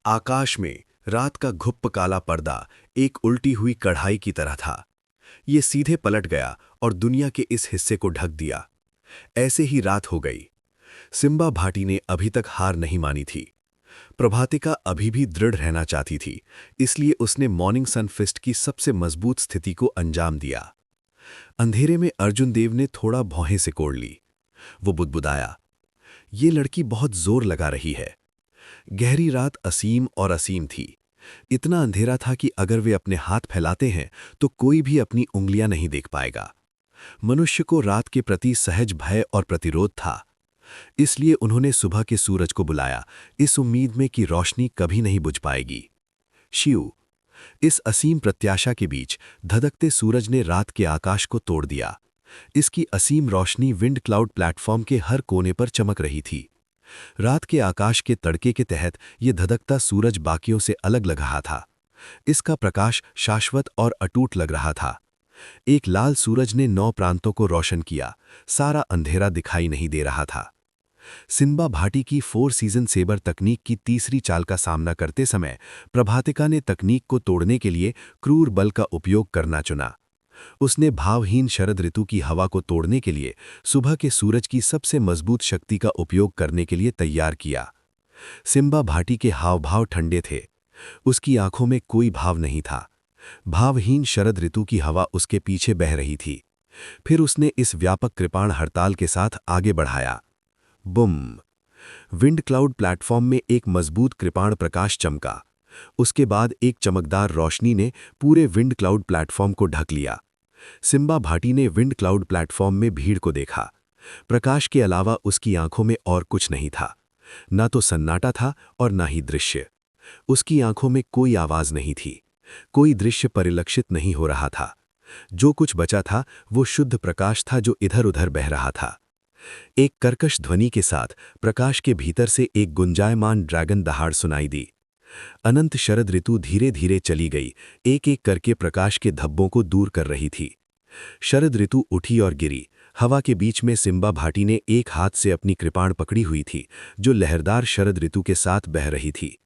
आकाश में रात का घुप्प काला पर्दा एक उल्टी हुई कढ़ाई की तरह था। ये सीधे पलट गया और दुनिया के इस हिस्से को ढक दिया। ऐसे ही रात हो गई। सिम्बा भाटी ने अभी तक हार नहीं मानी थी। प्रभातिका अभी भी दृढ़ रहना चाहती थी, इसलिए उसने मॉर्निंग सन फिस्ट की सबसे मजबूत स्थिति को अंजाम दिया। अंधेरे में अर्जुन देव ने थोड़ा भौहें सिकोड़ ली। वो बुदबुदाया, ये लड़की बहुत जोर लगा रही है। गहरी रात असीम और असीम थी। इतना अंधेरा था कि अगर वे अपने हाथ फैलाते हैं तो कोई भी अपनी उंगलियां नहीं देख पाएगा। मनुष्य को रात के प्रति सहज भय और प्रतिरोध था। इसलिए उन्होंने सुबह के सूरज को बुलाया, इस उम्मीद में कि रोशनी कभी नहीं बुझ पाएगी। शिव, इस असीम प्रत्याशा के बीच धधकते सूरज ने रात के आकाश को तोड़ दिया। इसकी असीम रोशनी विंड क्लाउड प्लेटफॉर्म के हर कोने पर चमक रही थी। रात के आकाश के तड़के के तहत ये धधकता सूरज बाकियों से अलग लग रहा था। इसका प्रकाश शाश्वत और अटूट लग रहा था। एक लाल सूरज ने 9 प्रांतों को रोशन किया। सारा अंधेरा दिखाई नहीं दे रहा था। सिम्बा भाटी की 4 सीजन सेबर तकनीक की तीसरी चाल का सामना करते समय प्रभातिका ने तकनीक को तोड़ने के लिए क्रूर बल का उपयोग करना चुना। उसने भावहीन शरद ऋतु की हवा को तोड़ने के लिए सुबह के सूरज की सबसे मजबूत शक्ति का उपयोग करने के लिए तैयार किया। सिम्बा भाटी के हाव भाव ठंडे थे। उसकी आंखों में कोई भाव नहीं था। भावहीन शरद ऋतु की हवा उसके पीछे बह रही थी। फिर उसने इस व्यापक कृपाण हड़ताल के साथ आगे बढ़ाया। बुम! विंड क्लाउड प्लेटफॉर्म में एक मजबूत कृपाण प्रकाश चमका। उसके बाद एक चमकदार रोशनी ने पूरे विंड क्लाउड प्लेटफॉर्म को ढक लिया। सिम्बा भाटी ने विंड क्लाउड प्लेटफॉर्म में भीड़ को देखा। प्रकाश के अलावा उसकी आंखों में और कुछ नहीं था। न तो सन्नाटा था और न ही दृश्य। उसकी आंखों में कोई आवाज नहीं थी। कोई दृश्य परिलक्षित नहीं हो रहा था। जो कुछ बचा था वो शुद्ध प्रकाश था जो इधर उधर बह रहा था। एक कर्कश ध्वनि के साथ प्रकाश के भीतर से एक गुंजायमान ड्रैगन दहाड़ सुनाई दी। अनंत शरद ऋतु धीरे धीरे चली गई, एक एक करके प्रकाश के धब्बों को दूर कर रही थी। शरद ऋतु उठी और गिरी। हवा के बीच में सिम्बा भाटी ने एक हाथ से अपनी कृपाण पकड़ी हुई थी, जो लहरदार शरद ऋतु के साथ बह रही थी।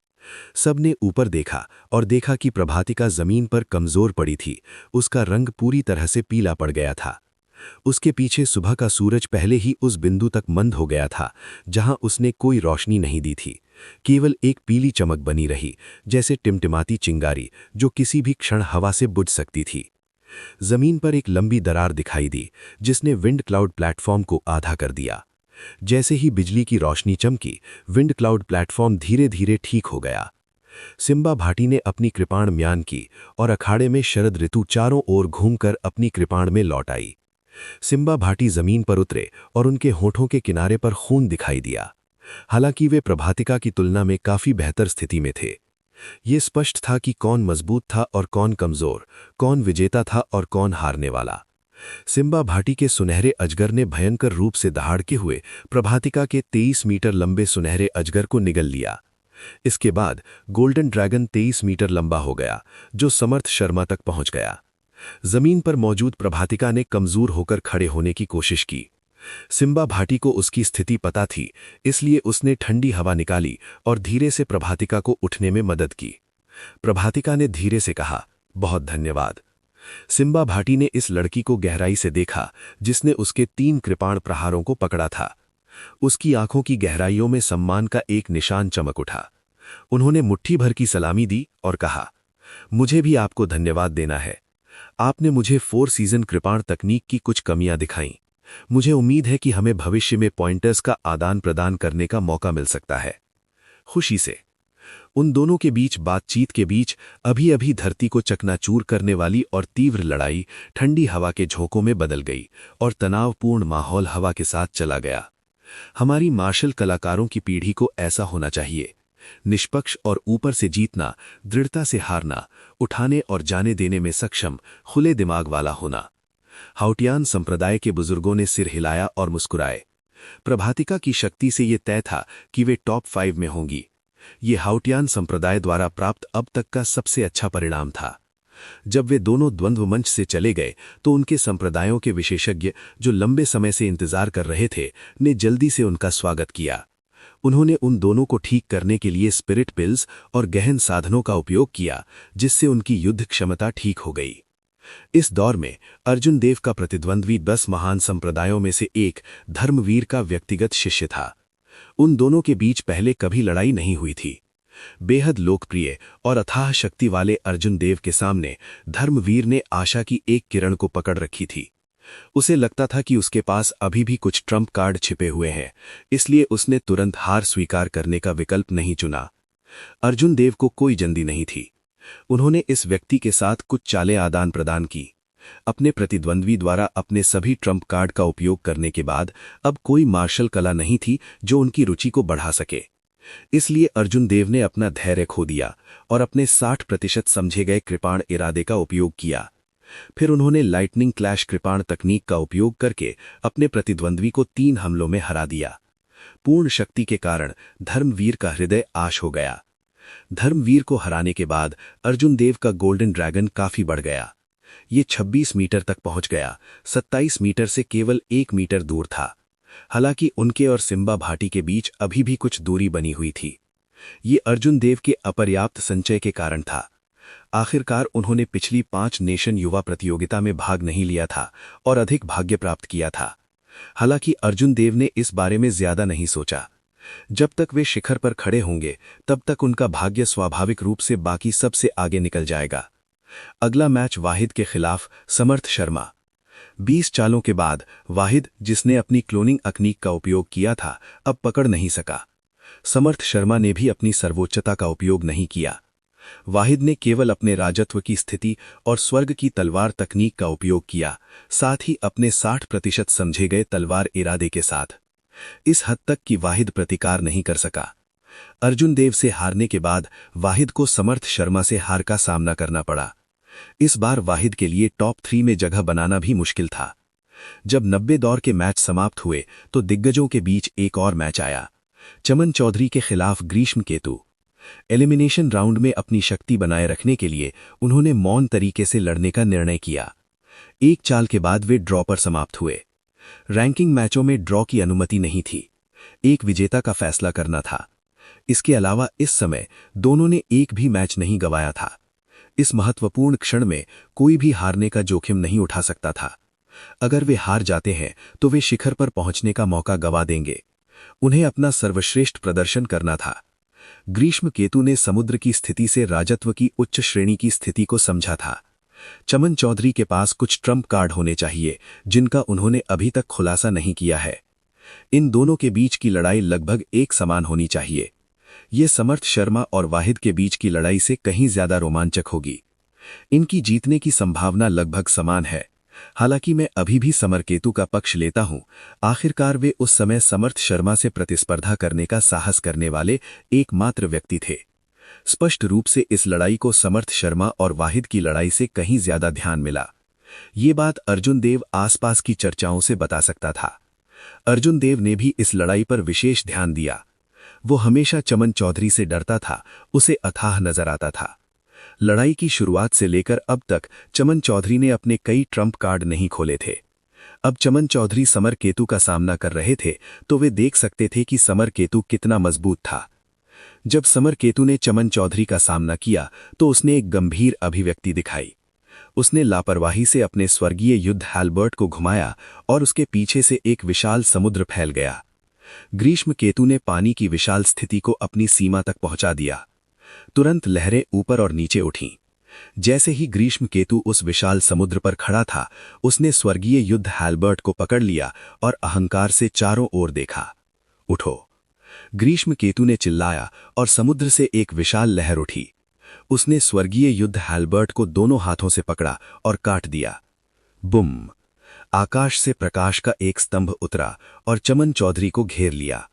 सबने ऊपर देखा और देखा कि प्रभातिका जमीन पर कमजोर पड़ी थी। उसका रंग पूरी तरह से पीला पड़ गया था। उसके पीछे सुबह का सूरज पहले ही उस बिंदु तक मंद हो गया था जहां उसने कोई रोशनी नहीं दी थी। केवल एक पीली चमक बनी रही, जैसे टिमटिमाती चिंगारी जो किसी भी क्षण हवा से बुझ सकती थी। जमीन पर एक लंबी दरार दिखाई दी, जिसने विंड क्लाउड प्लेटफॉर्म को आधा कर दिया। जैसे ही बिजली की रोशनी चमकी, विंड क्लाउड प्लेटफॉर्म धीरे धीरे ठीक हो गया। सिम्बा भाटी ने अपनी कृपाण म्यान की और अखाड़े में शरद ऋतु चारों ओर घूमकर अपनी कृपाण में लौट आई। सिम्बा भाटी जमीन पर उतरे और उनके होठों के किनारे पर खून दिखाई दिया। हालांकि वे प्रभातिका की तुलना में काफी बेहतर स्थिति में थे। ये स्पष्ट था कि कौन मजबूत था और कौन कमजोर, कौन विजेता था और कौन हारने वाला। सिम्बा भाटी के सुनहरे अजगर ने भयंकर रूप से दहाड़ते हुए प्रभातिका के 23 मीटर लंबे सुनहरे अजगर को निगल लिया। इसके बाद गोल्डन ड्रैगन 23 मीटर लंबा हो गया, जो समर्थ शर्मा तक पहुंच गया। जमीन पर मौजूद प्रभातिका ने कमजोर होकर खड़े होने की कोशिश की। सिम्बा भाटी को उसकी स्थिति पता थी, इसलिए उसने ठंडी हवा निकाली और धीरे से प्रभातिका को उठने में मदद की। प्रभातिका ने धीरे से कहा, बहुत धन्यवाद। सिम्बा भाटी ने इस लड़की को गहराई से देखा, जिसने उसके 3 कृपाण प्रहारों को पकड़ा था। उसकी आंखों की गहराइयों में सम्मान का एक निशान चमक उठा। उन्होंने मुट्ठी भर की सलामी दी और कहा, मुझे भी आपको धन्यवाद देना है। आपने मुझे 4 सीजन कृपाण तकनीक की कुछ कमियां दिखाईं। मुझे उम्मीद है कि हमें भविष्य में पॉइंटर्स का आदान प्रदान करने का मौका मिल सकता है। खुशी से। उन दोनों के बीच बातचीत के बीच अभी अभी धरती को चकनाचूर करने वाली और तीव्र लड़ाई ठंडी हवा के झोंकों में बदल गई और तनावपूर्ण माहौल हवा के साथ चला गया। हमारी मार्शल कलाकारों की पीढ़ी को ऐसा होना चाहिए। निष्पक्ष और ऊपर से जीतना, दृढ़ता से हारना, उठाने और जाने देने में सक्षम, खुले दिमाग वाला होना। हाउटियान संप्रदाय के बुजुर्गों ने सिर हिलाया और मुस्कुराए। प्रभातिका की शक्ति से ये तय था कि वे टॉप 5 में होंगी। ये हाउटियान संप्रदाय द्वारा प्राप्त अब तक का सबसे अच्छा परिणाम था। जब वे दोनों द्वंद्व मंच से चले गए तो उनके संप्रदायों के विशेषज्ञ, जो लंबे समय से इंतजार कर रहे थे, ने जल्दी से उनका स्वागत किया। उन्होंने उन दोनों को ठीक करने के लिए स्पिरिट पिल्स और गहन साधनों का उपयोग किया, जिससे उनकी युद्ध क्षमता ठीक हो गई। इस दौर में अर्जुन देव का प्रतिद्वंद्वी 10 महान संप्रदायों में से एक धर्मवीर का व्यक्तिगत शिष्य था। उन दोनों के बीच पहले कभी लड़ाई नहीं हुई थी। बेहद लोकप्रिय और अथाह शक्ति वाले अर्जुन देव के सामने धर्मवीर ने आशा की एक किरण को पकड़ रखी थी। उसे लगता था कि उसके पास अभी भी कुछ ट्रम्प कार्ड छिपे हुए हैं, इसलिए उसने तुरंत हार स्वीकार करने का विकल्प नहीं चुना। अर्जुन देव को कोई जल्दी नहीं थी। उन्होंने इस व्यक्ति के साथ कुछ चालें आदान प्रदान की। अपने प्रतिद्वंद्वी द्वारा अपने सभी ट्रम्प कार्ड का उपयोग करने के बाद अब कोई मार्शल कला नहीं थी जो उनकी रुचि को बढ़ा सके। इसलिए अर्जुन देव ने अपना धैर्य खो दिया और अपने 60% समझे गए कृपाण इरादे का उपयोग किया। फिर उन्होंने लाइटनिंग क्लैश कृपाण तकनीक का उपयोग करके अपने प्रतिद्वंद्वी को 3 हमलों में हरा दिया। पूर्ण शक्ति के कारण धर्मवीर का हृदय आश हो गया। धर्मवीर को हराने के बाद अर्जुन देव का गोल्डन ड्रैगन काफी बढ़ गया। ये 26 मीटर तक पहुंच गया, 27 मीटर से केवल 1 मीटर दूर था। हालांकि उनके और सिम्बा भाटी के बीच अभी भी कुछ दूरी बनी हुई थी। ये अर्जुन देव के अपर्याप्त संचय के कारण था। आखिरकार उन्होंने पिछली 5 नेशन युवा प्रतियोगिता में भाग नहीं लिया था और अधिक भाग्य प्राप्त किया था। हालांकि अर्जुन देव ने इस बारे में ज्यादा नहीं सोचा। जब तक वे शिखर पर खड़े होंगे तब तक उनका भाग्य स्वाभाविक रूप से बाकी सबसे आगे निकल जाएगा। अगला मैच वाहिद के खिलाफ समर्थ शर्मा। 20 चालों के बाद वाहिद, जिसने अपनी क्लोनिंग तकनीक का उपयोग किया था, अब पकड़ नहीं सका। समर्थ शर्मा ने भी अपनी सर्वोच्चता का उपयोग नहीं किया। वाहिद ने केवल अपने राजत्व की स्थिति और स्वर्ग की तलवार तकनीक का उपयोग किया, साथ ही अपने 60% समझे गए तलवार इरादे के साथ। इस हद तक कि वाहिद प्रतिकार नहीं कर सका। अर्जुन देव से हारने के बाद वाहिद को समर्थ शर्मा से हार का सामना करना पड़ा। इस बार वाहिद के लिए टॉप 3 में जगह बनाना भी मुश्किल था। जब 90 दौर के मैच समाप्त हुए तो दिग्गजों के बीच एक और मैच आया, चमन चौधरी के खिलाफ ग्रीष्म केतु। एलिमिनेशन राउंड में अपनी शक्ति बनाए रखने के लिए उन्होंने मौन तरीके से लड़ने का निर्णय किया। एक चाल के बाद वे ड्रॉ पर समाप्त हुए। रैंकिंग मैचों में ड्रॉ की अनुमति नहीं थी, एक विजेता का फैसला करना था। इसके अलावा इस समय दोनों ने एक भी मैच नहीं गंवाया था। इस महत्वपूर्ण क्षण में कोई भी हारने का जोखिम नहीं उठा सकता था। अगर वे हार जाते हैं तो वे शिखर पर पहुंचने का मौका गंवा देंगे। उन्हें अपना सर्वश्रेष्ठ प्रदर्शन करना था। ग्रीष्म केतु ने समुद्र की स्थिति से राजत्व की उच्च श्रेणी की स्थिति को समझा था। चमन चौधरी के पास कुछ ट्रम्प कार्ड होने चाहिए जिनका उन्होंने अभी तक खुलासा नहीं किया है। इन दोनों के बीच की लड़ाई लगभग एक समान होनी चाहिए। ये समर्थ शर्मा और वाहिद के बीच की लड़ाई से कहीं ज्यादा रोमांचक होगी। इनकी जीतने की संभावना लगभग समान है। हालांकि मैं अभी भी समरकेतु का पक्ष लेता हूं। आखिरकार वे उस समय समर्थ शर्मा से प्रतिस्पर्धा करने का साहस करने वाले एकमात्र व्यक्ति थे। स्पष्ट रूप से इस लड़ाई को समर्थ शर्मा और वाहिद की लड़ाई से कहीं ज्यादा ध्यान मिला। ये बात अर्जुन देव आसपास की चर्चाओं से बता सकता था। अर्जुन देव ने भी इस लड़ाई पर विशेष ध्यान दिया। वो हमेशा चमन चौधरी से डरता था, उसे अथाह नजर आता था। लड़ाई की शुरुआत से लेकर अब तक चमन चौधरी ने अपने कई ट्रम्प कार्ड नहीं खोले थे। अब चमन चौधरी समर केतु का सामना कर रहे थे तो वे देख सकते थे कि समर केतु कितना मजबूत था। जब समर केतु ने चमन चौधरी का सामना किया तो उसने एक गंभीर अभिव्यक्ति दिखाई। उसने लापरवाही से अपने स्वर्गीय युद्ध हैल्बर्ट को घुमाया और उसके पीछे से एक विशाल समुद्र फैल गया। ग्रीष्म केतु ने पानी की विशाल स्थिति को अपनी सीमा तक पहुंचा दिया। तुरंत लहरें ऊपर और नीचे उठीं। जैसे ही ग्रीष्म केतु उस विशाल समुद्र पर खड़ा था, उसने स्वर्गीय युद्ध हैल्बर्ट को पकड़ लिया और अहंकार से चारों ओर देखा। उठो! ग्रीष्म केतु ने चिल्लाया और समुद्र से एक विशाल लहर उठी। उसने स्वर्गीय युद्ध हैल्बर्ट को दोनों हाथों से पकड़ा और काट दिया। बुम! आकाश से प्रकाश का एक स्तंभ उतरा और चमन चौधरी को घेर लिया।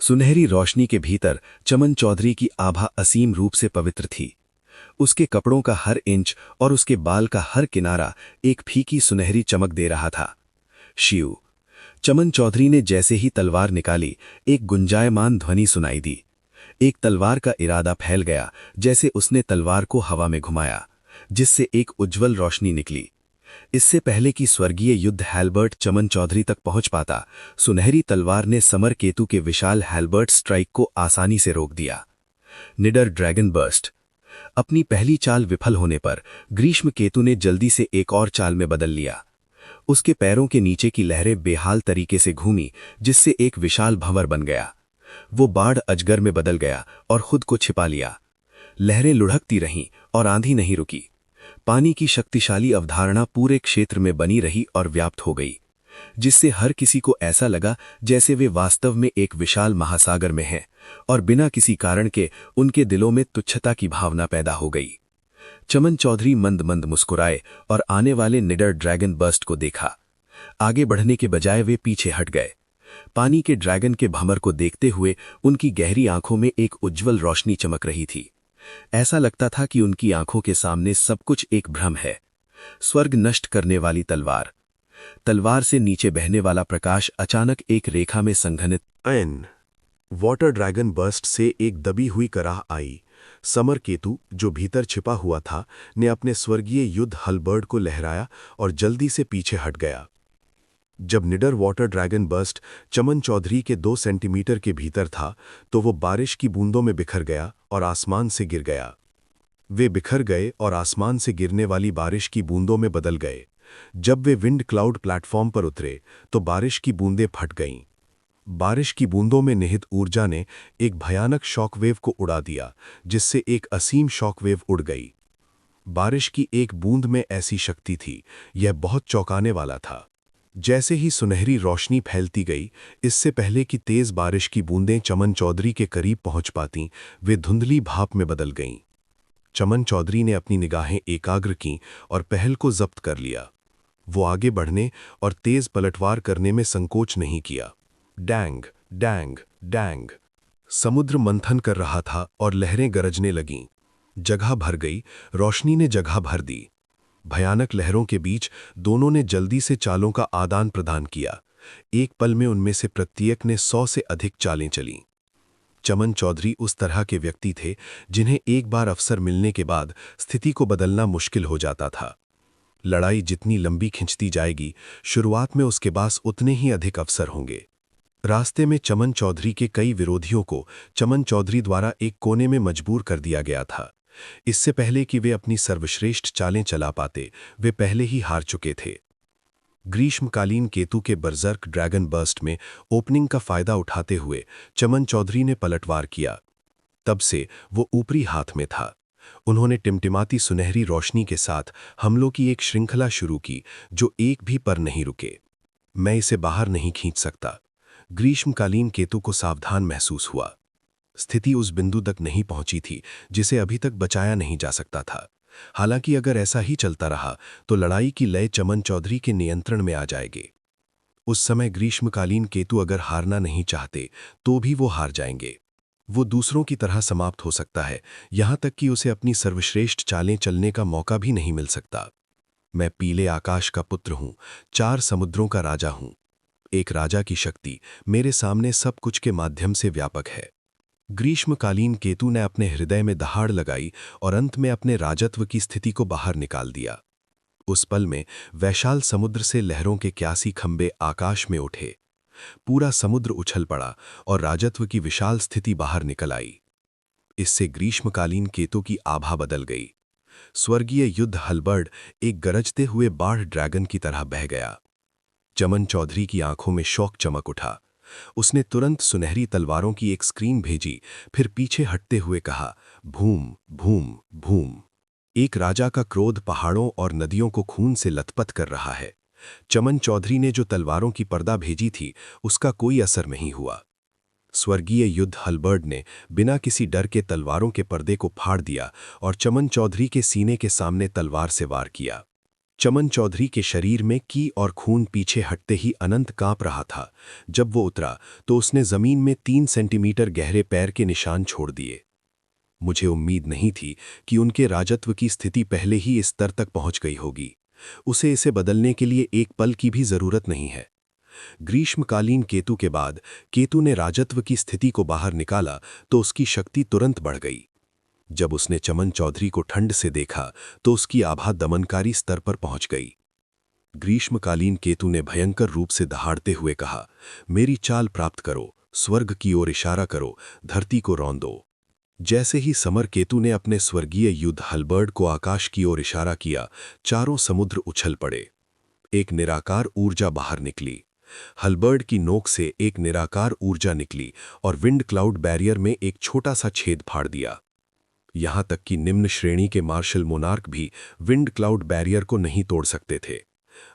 सुनहरी रोशनी के भीतर चमन चौधरी की आभा असीम रूप से पवित्र थी। उसके कपड़ों का हर इंच और उसके बाल का हर किनारा एक फीकी सुनहरी चमक दे रहा था। शिव! चमन चौधरी ने जैसे ही तलवार निकाली, एक गुंजायमान ध्वनि सुनाई दी। एक तलवार का इरादा फैल गया। जैसे उसने तलवार को हवा में घुमाया, जिससे एक उज्ज्वल रोशनी निकली। इससे पहले कि स्वर्गीय युद्ध हैल्बर्ट चमन चौधरी तक पहुंच पाता, सुनहरी तलवार ने समर केतु के विशाल हैल्बर्ट स्ट्राइक को आसानी से रोक दिया। निडर ड्रैगन बर्स्ट। अपनी पहली चाल विफल होने पर ग्रीष्म केतु ने जल्दी से एक और चाल में बदल लिया। उसके पैरों के नीचे की लहरें बेहाल तरीके से घूमी, जिससे एक विशाल भंवर बन गया। वो बाढ़ अजगर में बदल गया और खुद को छिपा लिया। लहरें लुढ़कती रहीं और आंधी नहीं रुकी। पानी की शक्तिशाली अवधारणा पूरे क्षेत्र में बनी रही और व्याप्त हो गई, जिससे हर किसी को ऐसा लगा जैसे वे वास्तव में एक विशाल महासागर में हैं, और बिना किसी कारण के उनके दिलों में तुच्छता की भावना पैदा हो गई। चमन चौधरी मंद मंद मुस्कुराए और आने वाले निडर ड्रैगन बर्स्ट को देखा। आगे बढ़ने के बजाय वे पीछे हट गए। पानी के ड्रैगन के भंवर को देखते हुए उनकी गहरी आंखों में एक उज्ज्वल रोशनी चमक रही थी। ऐसा लगता था कि उनकी आंखों के सामने सब कुछ एक भ्रम है। स्वर्ग नष्ट करने वाली तलवार। तलवार से नीचे बहने वाला प्रकाश अचानक एक रेखा में संघनित। वाटर ड्रैगन बर्स्ट से एक दबी हुई कराह आई। समर केतु, जो भीतर छिपा हुआ था, ने अपने स्वर्गीय युद्ध हलबर्ड को लहराया और जल्दी से पीछे हट गया। जब निडर वाटर ड्रैगन बर्स्ट चमन चौधरी के 2 सेंटीमीटर के भीतर था, तो वो बारिश की बूंदों में बिखर गया और आसमान से गिर गया। वे बिखर गए और आसमान से गिरने वाली बारिश की बूंदों में बदल गए। जब वे विंड क्लाउड प्लेटफॉर्म पर उतरे, तो बारिश की बूंदें फट गईं। बारिश की बूंदों में निहित ऊर्जा ने एक भयानक शॉकवेव को उड़ा दिया, जिससे एक असीम शॉकवेव उड़ गई। बारिश की एक बूंद में ऐसी शक्ति थी, यह बहुत चौंकाने वाला था। जैसे ही सुनहरी रोशनी फैलती गई, इससे पहले कि तेज बारिश की बूंदें चमन चौधरी के करीब पहुंच पातीं, वे धुंधली भाप में बदल गईं। चमन चौधरी ने अपनी निगाहें एकाग्र कीं और पहल को जब्त कर लिया। वो आगे बढ़ने और तेज पलटवार करने में संकोच नहीं किया। Dang dang dang. समुद्र मंथन कर रहा था और लहरें गरजने लगीं। जगह भर गई, रोशनी ने जगह भर दी। भयानक लहरों के बीच दोनों ने जल्दी से चालों का आदान प्रदान किया। एक पल में उनमें से प्रत्येक ने 100 से अधिक चालें चलीं। चमन चौधरी उस तरह के व्यक्ति थे जिन्हें एक बार अवसर मिलने के बाद स्थिति को बदलना मुश्किल हो जाता था। लड़ाई जितनी लंबी खिंचती जाएगी, शुरुआत में उसके पास उतने ही अधिक अवसर होंगे। रास्ते में चमन चौधरी के कई विरोधियों को चमन चौधरी द्वारा एक कोने में मजबूर कर दिया गया था। इससे पहले कि वे अपनी सर्वश्रेष्ठ चालें चला पाते, वे पहले ही हार चुके थे। ग्रीष्मकालीन केतु के बर्जर्क ड्रैगन बर्स्ट में ओपनिंग का फायदा उठाते हुए चमन चौधरी ने पलटवार किया। तब से वो ऊपरी हाथ में था। उन्होंने टिमटिमाती सुनहरी रोशनी के साथ हमलों की एक श्रृंखला शुरू की, जो एक भी पर नहीं रुके। मैं इसे बाहर नहीं खींच सकता। ग्रीष्मकालीन केतु को सावधान महसूस हुआ। स्थिति उस बिंदु तक नहीं पहुंची थी जिसे अभी तक बचाया नहीं जा सकता था। हालांकि अगर ऐसा ही चलता रहा तो लड़ाई की लय चमन चौधरी के नियंत्रण में आ जाएगी। उस समय ग्रीष्मकालीन केतु अगर हारना नहीं चाहते तो भी वो हार जाएंगे। वो दूसरों की तरह समाप्त हो सकता है, यहां तक कि उसे अपनी सर्वश्रेष्ठ चालें चलने का मौका भी नहीं मिल सकता। मैं पीले आकाश का पुत्र हूं, 4 समुद्रों का राजा हूं। एक राजा की शक्ति मेरे सामने सब कुछ के माध्यम से व्यापक है। ग्रीष्मकालीन केतु ने अपने हृदय में दहाड़ लगाई और अंत में अपने राजत्व की स्थिति को बाहर निकाल दिया। उस पल में वैशाल समुद्र से लहरों के 81 खंबे आकाश में उठे। पूरा समुद्र उछल पड़ा और राजत्व की विशाल स्थिति बाहर निकल आई। इससे ग्रीष्मकालीन केतु की आभा बदल गई। स्वर्गीय युद्ध हलबर्ड एक गरजते हुए बाढ़ ड्रैगन की तरह बह गया। चमन चौधरी की आंखों में शौक चमक उठा। उसने तुरंत सुनहरी तलवारों की एक स्क्रीन भेजी, फिर पीछे हटते हुए कहा, भूम भूम भूम। एक राजा का क्रोध पहाड़ों और नदियों को खून से लथपथ कर रहा है। चमन चौधरी ने जो तलवारों की पर्दा भेजी थी, उसका कोई असर नहीं हुआ। स्वर्गीय युद्ध हलबर्ड ने बिना किसी डर के तलवारों के पर्दे को फाड़ दिया और चमन चौधरी के सीने के सामने तलवार से वार किया। चमन चौधरी के शरीर में की और खून पीछे हटते ही अनंत कांप रहा था। जब वो उतरा तो उसने जमीन में 3 सेंटीमीटर गहरे पैर के निशान छोड़ दिए। मुझे उम्मीद नहीं थी कि उनके राजत्व की स्थिति पहले ही इस स्तर तक पहुंच गई होगी। उसे इसे बदलने के लिए एक पल की भी जरूरत नहीं है। ग्रीष्मकालीन केतु के बाद केतु ने राजत्व की स्थिति को बाहर निकाला तो उसकी शक्ति तुरंत बढ़ गई। जब उसने चमन चौधरी को ठंड से देखा तो उसकी आभा दमनकारी स्तर पर पहुंच गई। ग्रीष्मकालीन केतु ने भयंकर रूप से दहाड़ते हुए कहा, मेरी चाल प्राप्त करो, स्वर्ग की ओर इशारा करो, धरती को रौंदो। जैसे ही समर केतु ने अपने स्वर्गीय युद्ध हलबर्ड को आकाश की ओर इशारा किया, चारों समुद्र उछल पड़े। एक निराकार ऊर्जा बाहर निकली। हलबर्ड की नोक से एक निराकार ऊर्जा निकली और विंड क्लाउड बैरियर में एक छोटा सा छेद फाड़ दिया। यहां तक कि निम्न श्रेणी के मार्शल मोनार्क भी विंड क्लाउड बैरियर को नहीं तोड़ सकते थे।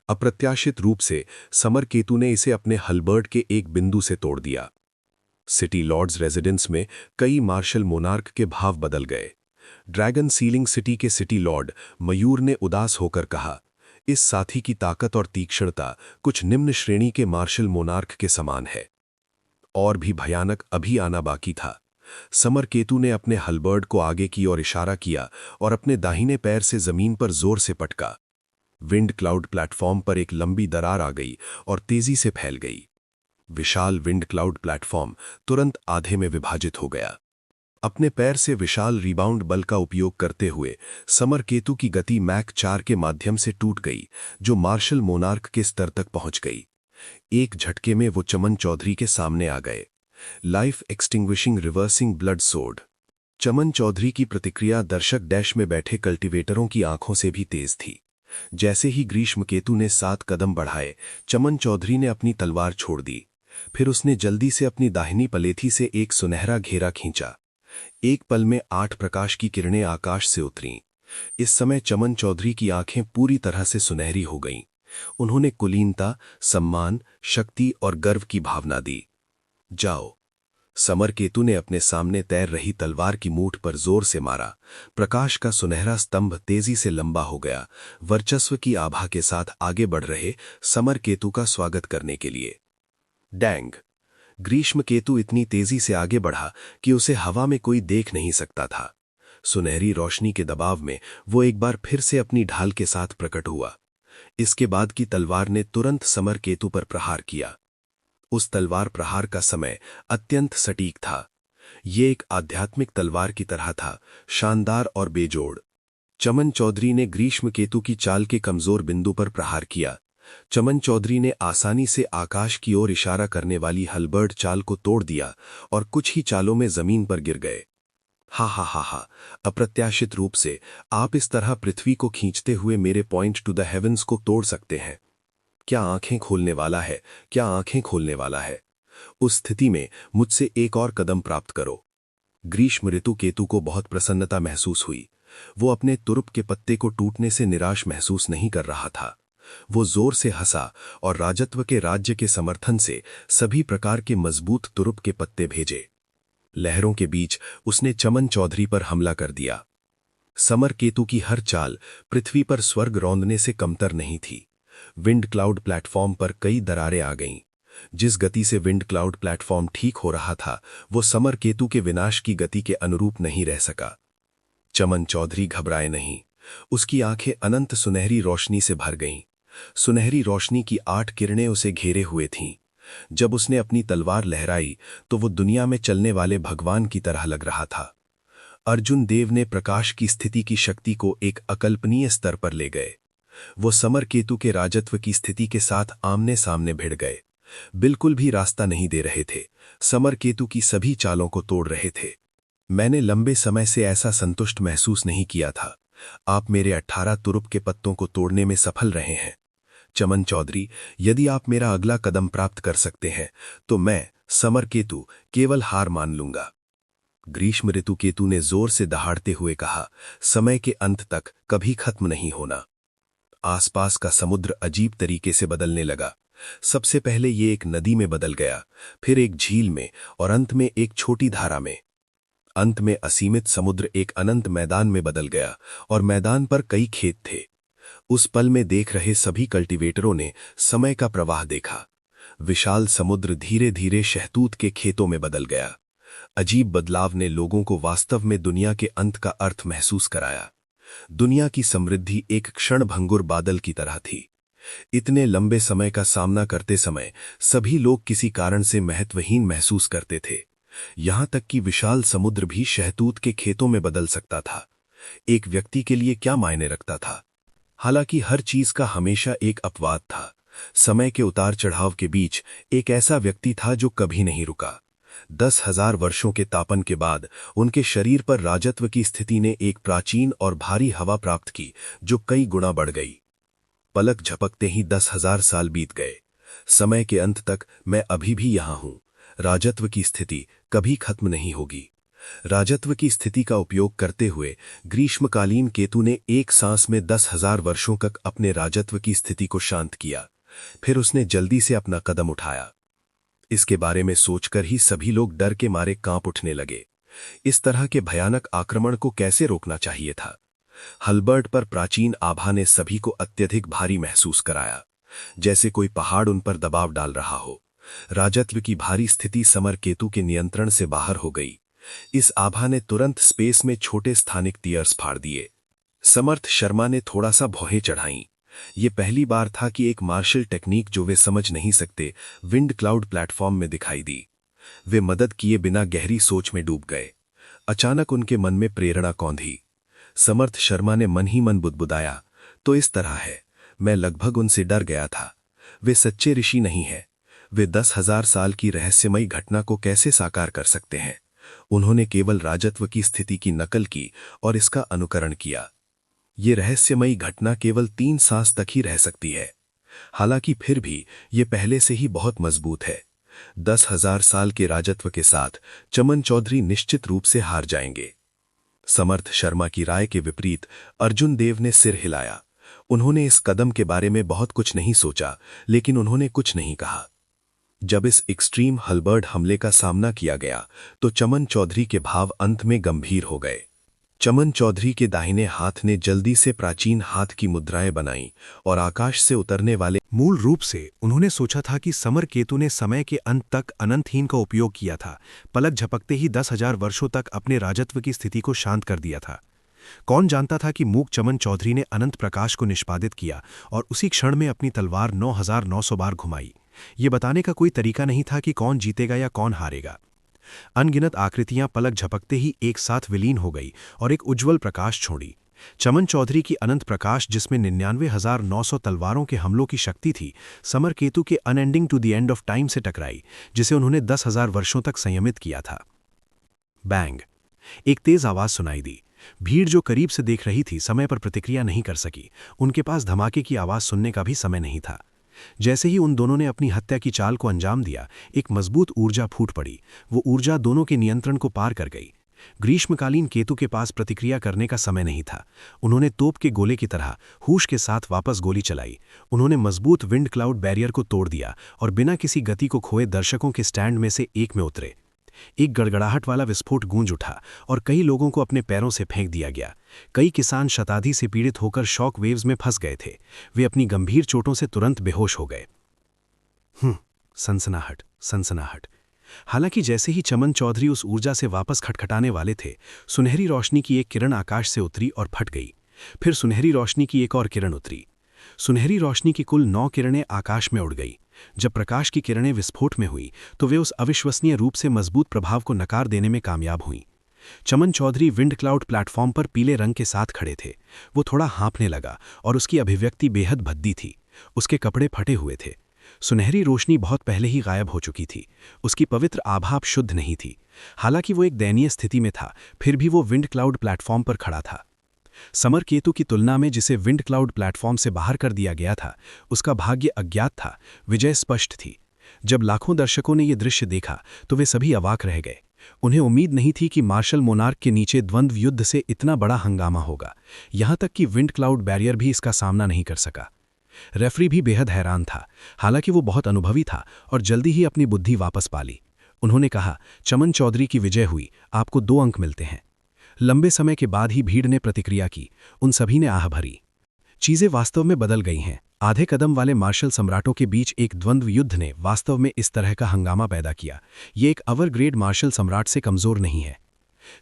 अप्रत्याशित रूप से समर केतु ने इसे अपने हलबर्ड के एक बिंदु से तोड़ दिया। सिटी लॉर्ड्स रेजिडेंस में कई मार्शल मोनार्क के भाव बदल गए। ड्रैगन सीलिंग सिटी के सिटी लॉर्ड मयूर ने उदास होकर कहा, इस साथी की ताकत और तीक्ष्णता कुछ निम्न श्रेणी के मार्शल मोनार्क के समान है। और भी भयानक अभी आना बाकी था। समर केतु ने अपने हलबर्ड को आगे की ओर इशारा किया और अपने दाहिने पैर से जमीन पर जोर से पटका। विंड क्लाउड प्लेटफॉर्म पर एक लंबी दरार आ गई और तेजी से फैल गई। विशाल विंड क्लाउड प्लेटफॉर्म तुरंत आधे में विभाजित हो गया। अपने पैर से विशाल रिबाउंड बल का उपयोग करते हुए समर केतु की गति मैक 4 के माध्यम से टूट गई, जो मार्शल मोनार्क के स्तर तक पहुंच गई। एक झटके में वो चमन चौधरी के सामने आ गए। Life extinguishing reversing blood sword. Chaman Chaudhary की प्रतिक्रिया दर्शक डैश में बैठे कल्टीवेटरों की आंखों से भी तेज थी। जैसे ही ग्रीष्मकेतु ने 7 कदम बढ़ाए, चमन चौधरी ने अपनी तलवार छोड़ दी। फिर उसने जल्दी से अपनी दाहिनी पलेथी से एक सुनहरा घेरा खींचा। एक पल में 8 प्रकाश की किरणें आकाश से उतरीं। इस समय चमन चौधरी की आंखें पूरी तरह से सुनहरी हो गईं। उन्होंने कुलीनता, सम्मान, शक्ति और गर्व की भावना दी। जाओ। समर केतु ने अपने सामने तैर रही तलवार की मूठ पर जोर से मारा। प्रकाश का सुनहरा स्तंभ तेजी से लंबा हो गया, वर्चस्व की आभा के साथ आगे बढ़ रहे समर केतु का स्वागत करने के लिए। डैंग। ग्रीष्म केतु इतनी तेजी से आगे बढ़ा कि उसे हवा में कोई देख नहीं सकता था। सुनहरी रोशनी के दबाव में वो एक बार फिर से अपनी ढाल के साथ प्रकट हुआ। इसके बाद की तलवार ने तुरंत समर केतु पर प्रहार किया। उस तलवार प्रहार का समय अत्यंत सटीक था। ये एक आध्यात्मिक तलवार की तरह था, शानदार और बेजोड़। चमन चौधरी ने ग्रीष्म केतु की चाल के कमजोर बिंदु पर प्रहार किया। चमन चौधरी ने आसानी से आकाश की ओर इशारा करने वाली हलबर्ड चाल को तोड़ दिया और कुछ ही चालों में जमीन पर गिर गए। हा हा हा हा, अप्रत्याशित रूप से आप इस तरह पृथ्वी को खींचते हुए मेरे पॉइंट टू द हेवंस को तोड़ सकते हैं। क्या आंखें खोलने वाला है, क्या आंखें खोलने वाला है। उस स्थिति में मुझसे एक और कदम प्राप्त करो। ग्रीष्म ऋतु केतु को बहुत प्रसन्नता महसूस हुई। वो अपने तुरुप के पत्ते को टूटने से निराश महसूस नहीं कर रहा था। वो जोर से हंसा और राजत्व के राज्य के समर्थन से सभी प्रकार के मजबूत तुरुप के पत्ते भेजे। लहरों के बीच उसने चमन चौधरी पर हमला कर दिया। समर केतु की हर चाल पृथ्वी पर स्वर्ग रौंदने से कमतर नहीं थी। विंड क्लाउड प्लेटफॉर्म पर कई दरारें आ गईं। जिस गति से विंड क्लाउड प्लेटफॉर्म ठीक हो रहा था, वो समर केतु के विनाश की गति के अनुरूप नहीं रह सका। चमन चौधरी घबराए नहीं। उसकी आंखें अनंत सुनहरी रोशनी से भर गईं। सुनहरी रोशनी की 8 किरणें उसे घेरे हुए थीं। जब उसने अपनी तलवार लहराई तो वो दुनिया में चलने वाले भगवान की तरह लग रहा था। अर्जुन देव ने प्रकाश की स्थिति की शक्ति को एक अकल्पनीय स्तर पर ले गए। वो समर केतु के राजत्व की स्थिति के साथ आमने सामने भिड़ गए। बिल्कुल भी रास्ता नहीं दे रहे थे। समर केतु की सभी चालों को तोड़ रहे थे। मैंने लंबे समय से ऐसा संतुष्ट महसूस नहीं किया था। आप मेरे 18 तुरुप के पत्तों को तोड़ने में सफल रहे हैं। चमन चौधरी, यदि आप मेरा अगला कदम प्राप्त कर सकते हैं तो मैं, समर केतु, केवल हार मान लूंगा। ग्रीष्म ऋतु केतु ने जोर से दहाड़ते हुए कहा, समय के अंत तक कभी खत्म नहीं होना। आसपास का समुद्र अजीब तरीके से बदलने लगा। सबसे पहले ये एक नदी में बदल गया, फिर एक झील में और अंत में एक छोटी धारा में। अंत में असीमित समुद्र एक अनंत मैदान में बदल गया और मैदान पर कई खेत थे। उस पल में देख रहे सभी कल्टीवेटरों ने समय का प्रवाह देखा। विशाल समुद्र धीरे धीरे शहतूत के खेतों में बदल गया। अजीब बदलाव ने लोगों को वास्तव में दुनिया के अंत का अर्थ महसूस कराया। दुनिया की समृद्धि एक क्षणभंगुर बादल की तरह थी। इतने लंबे समय का सामना करते समय सभी लोग किसी कारण से महत्वहीन महसूस करते थे। यहां तक कि विशाल समुद्र भी शहतूत के खेतों में बदल सकता था। एक व्यक्ति के लिए क्या मायने रखता था? हालांकि हर चीज का हमेशा एक अपवाद था। समय के उतार चढ़ाव के बीच एक ऐसा व्यक्ति था जो कभी नहीं रुका। 10,000 वर्षों के तापन के बाद उनके शरीर पर राजत्व की स्थिति ने एक प्राचीन और भारी हवा प्राप्त की जो कई गुना बढ़ गई। पलक झपकते ही 10,000 साल बीत गए। समय के अंत तक मैं अभी भी यहां हूं। राजत्व की स्थिति कभी खत्म नहीं होगी। राजत्व की स्थिति का उपयोग करते हुए ग्रीष्मकालीन केतु ने एक सांस में 10,000 वर्षों तक अपने राजत्व की स्थिति को शांत किया। फिर उसने जल्दी से अपना कदम उठाया। इसके बारे में सोचकर ही सभी लोग डर के मारे कांप उठने लगे। इस तरह के भयानक आक्रमण को कैसे रोकना चाहिए था? हलबर्ट पर प्राचीन आभा ने सभी को अत्यधिक भारी महसूस कराया, जैसे कोई पहाड़ उन पर दबाव डाल रहा हो। राजत्व की भारी स्थिति समर केतु के नियंत्रण से बाहर हो गई। इस आभा ने तुरंत स्पेस में छोटे स्थानिक टियर्स फाड़ दिए। समर्थ शर्मा ने थोड़ा सा भौहें चढ़ाईं। ये पहली बार था कि एक मार्शल टेक्निक जो वे समझ नहीं सकते विंड क्लाउड प्लेटफॉर्म में दिखाई दी। वे मदद किए बिना गहरी सोच में डूब गए। अचानक उनके मन में प्रेरणा कौंधी। समर्थ शर्मा ने मन ही मन बुदबुदाया, तो इस तरह है। मैं लगभग उनसे डर गया था। वे सच्चे ऋषि नहीं हैं। वे 10,000 साल की रहस्यमयी घटना को कैसे साकार कर सकते हैं? उन्होंने केवल राजत्व की स्थिति की नकल की और इसका अनुकरण किया। ये रहस्यमयी घटना केवल 3 सांस तक ही रह सकती है। हालांकि फिर भी ये पहले से ही बहुत मजबूत है। 10,000 साल के राजत्व के साथ चमन चौधरी निश्चित रूप से हार जाएंगे। समर्थ शर्मा की राय के विपरीत अर्जुन देव ने सिर हिलाया। उन्होंने इस कदम के बारे में बहुत कुछ नहीं सोचा, लेकिन उन्होंने कुछ नहीं कहा। जब इस एक्सट्रीम हलबर्ड हमले का सामना किया गया तो चमन चौधरी के भाव अंत में गंभीर हो गए। चमन चौधरी के दाहिने हाथ ने जल्दी से प्राचीन हाथ की मुद्राएं बनाईं और आकाश से उतरने वाले मूल रूप से उन्होंने सोचा था कि समर केतु ने समय के अंत तक अनंतहीन का उपयोग किया था। पलक झपकते ही 10,000 वर्षों तक अपने राजत्व की स्थिति को शांत कर दिया था। कौन जानता था कि मूक चमन चौधरी ने अनंत प्रकाश को निष्पादित किया और उसी क्षण में अपनी तलवार 9,900 बार घुमाई। ये बताने का कोई तरीका नहीं था कि कौन जीतेगा या कौन हारेगा। अनगिनत आकृतियां पलक झपकते ही एक साथ विलीन हो गई और एक उज्ज्वल प्रकाश छोड़ी। चमन चौधरी की अनंत प्रकाश, जिसमें 99,900 तलवारों के हमलों की शक्ति थी, समर केतु के unending to the end of time से टकराई, जिसे उन्होंने 10,000 वर्षों तक संयमित किया था। बैंग! एक तेज आवाज सुनाई दी। भीड़ जो करीब से देख रही थी समय पर प्रतिक्रिया नहीं कर सकी। उनके पास धमाके की आवाज सुनने का भी समय नहीं था। जैसे ही उन दोनों ने अपनी हत्या की चाल को अंजाम दिया, एक मजबूत ऊर्जा फूट पड़ी। वो ऊर्जा दोनों के नियंत्रण को पार कर गई। ग्रीष्मकालीन केतु के पास प्रतिक्रिया करने का समय नहीं था। उन्होंने तोप के गोले की तरह होश के साथ वापस गोली चलाई। उन्होंने मजबूत विंड क्लाउड बैरियर को तोड़ दिया और बिना किसी गति को खोए दर्शकों के स्टैंड में से एक में उतरे। एक गड़गड़ाहट वाला विस्फोट गूंज उठा और कई लोगों को अपने पैरों से फेंक दिया गया। कई किसान शताब्दी से पीड़ित होकर शॉक वेव्स में फंस गए थे। वे अपनी गंभीर चोटों से तुरंत बेहोश हो गए। सनसनाहट, सनसनाहट। हालांकि जैसे ही चमन चौधरी उस ऊर्जा से वापस खटखटाने वाले थे, सुनहरी रोशनी की एक किरण आकाश से उतरी और फट गई। फिर सुनहरी रोशनी की एक और किरण उतरी। सुनहरी रोशनी की कुल 9 किरणें आकाश में उड़ गई। जब प्रकाश की किरणें विस्फोट में हुई तो वे उस अविश्वसनीय रूप से मजबूत प्रभाव को नकार देने में कामयाब हुईं। चमन चौधरी विंड क्लाउड प्लेटफॉर्म पर पीले रंग के साथ खड़े थे। वो थोड़ा हाँफने लगा और उसकी अभिव्यक्ति बेहद भद्दी थी। उसके कपड़े फटे हुए थे। सुनहरी रोशनी बहुत पहले ही गायब हो चुकी थी। उसकी पवित्र आभा अब शुद्ध नहीं थी। हालांकि वो एक दयनीय स्थिति में था, फिर भी वो विंड क्लाउड प्लेटफॉर्म पर खड़ा था। समर केतु की तुलना में जिसे विंड क्लाउड प्लेटफॉर्म से बाहर कर दिया गया था, उसका भाग्य अज्ञात था, विजय स्पष्ट थी। जब लाखों दर्शकों ने यह दृश्य देखा तो वे सभी अवाक रह गए। उन्हें उम्मीद नहीं थी कि मार्शल मोनार्क के नीचे द्वंद्व युद्ध से इतना बड़ा हंगामा होगा। यहां तक कि विंड क्लाउड बैरियर भी इसका सामना नहीं कर सका। रेफरी भी बेहद हैरान था। हालांकि वो बहुत अनुभवी था और जल्दी ही अपनी बुद्धि वापस पा ली। उन्होंने कहा, चमन चौधरी की विजय हुई, आपको 2 अंक मिलते हैं। लंबे समय के बाद ही भीड़ ने प्रतिक्रिया की। उन सभी ने आह भरी। चीजें वास्तव में बदल गई हैं। आधे कदम वाले मार्शल सम्राटों के बीच एक द्वंद्व युद्ध ने वास्तव में इस तरह का हंगामा पैदा किया। ये एक अवर ग्रेड मार्शल सम्राट से कमजोर नहीं है।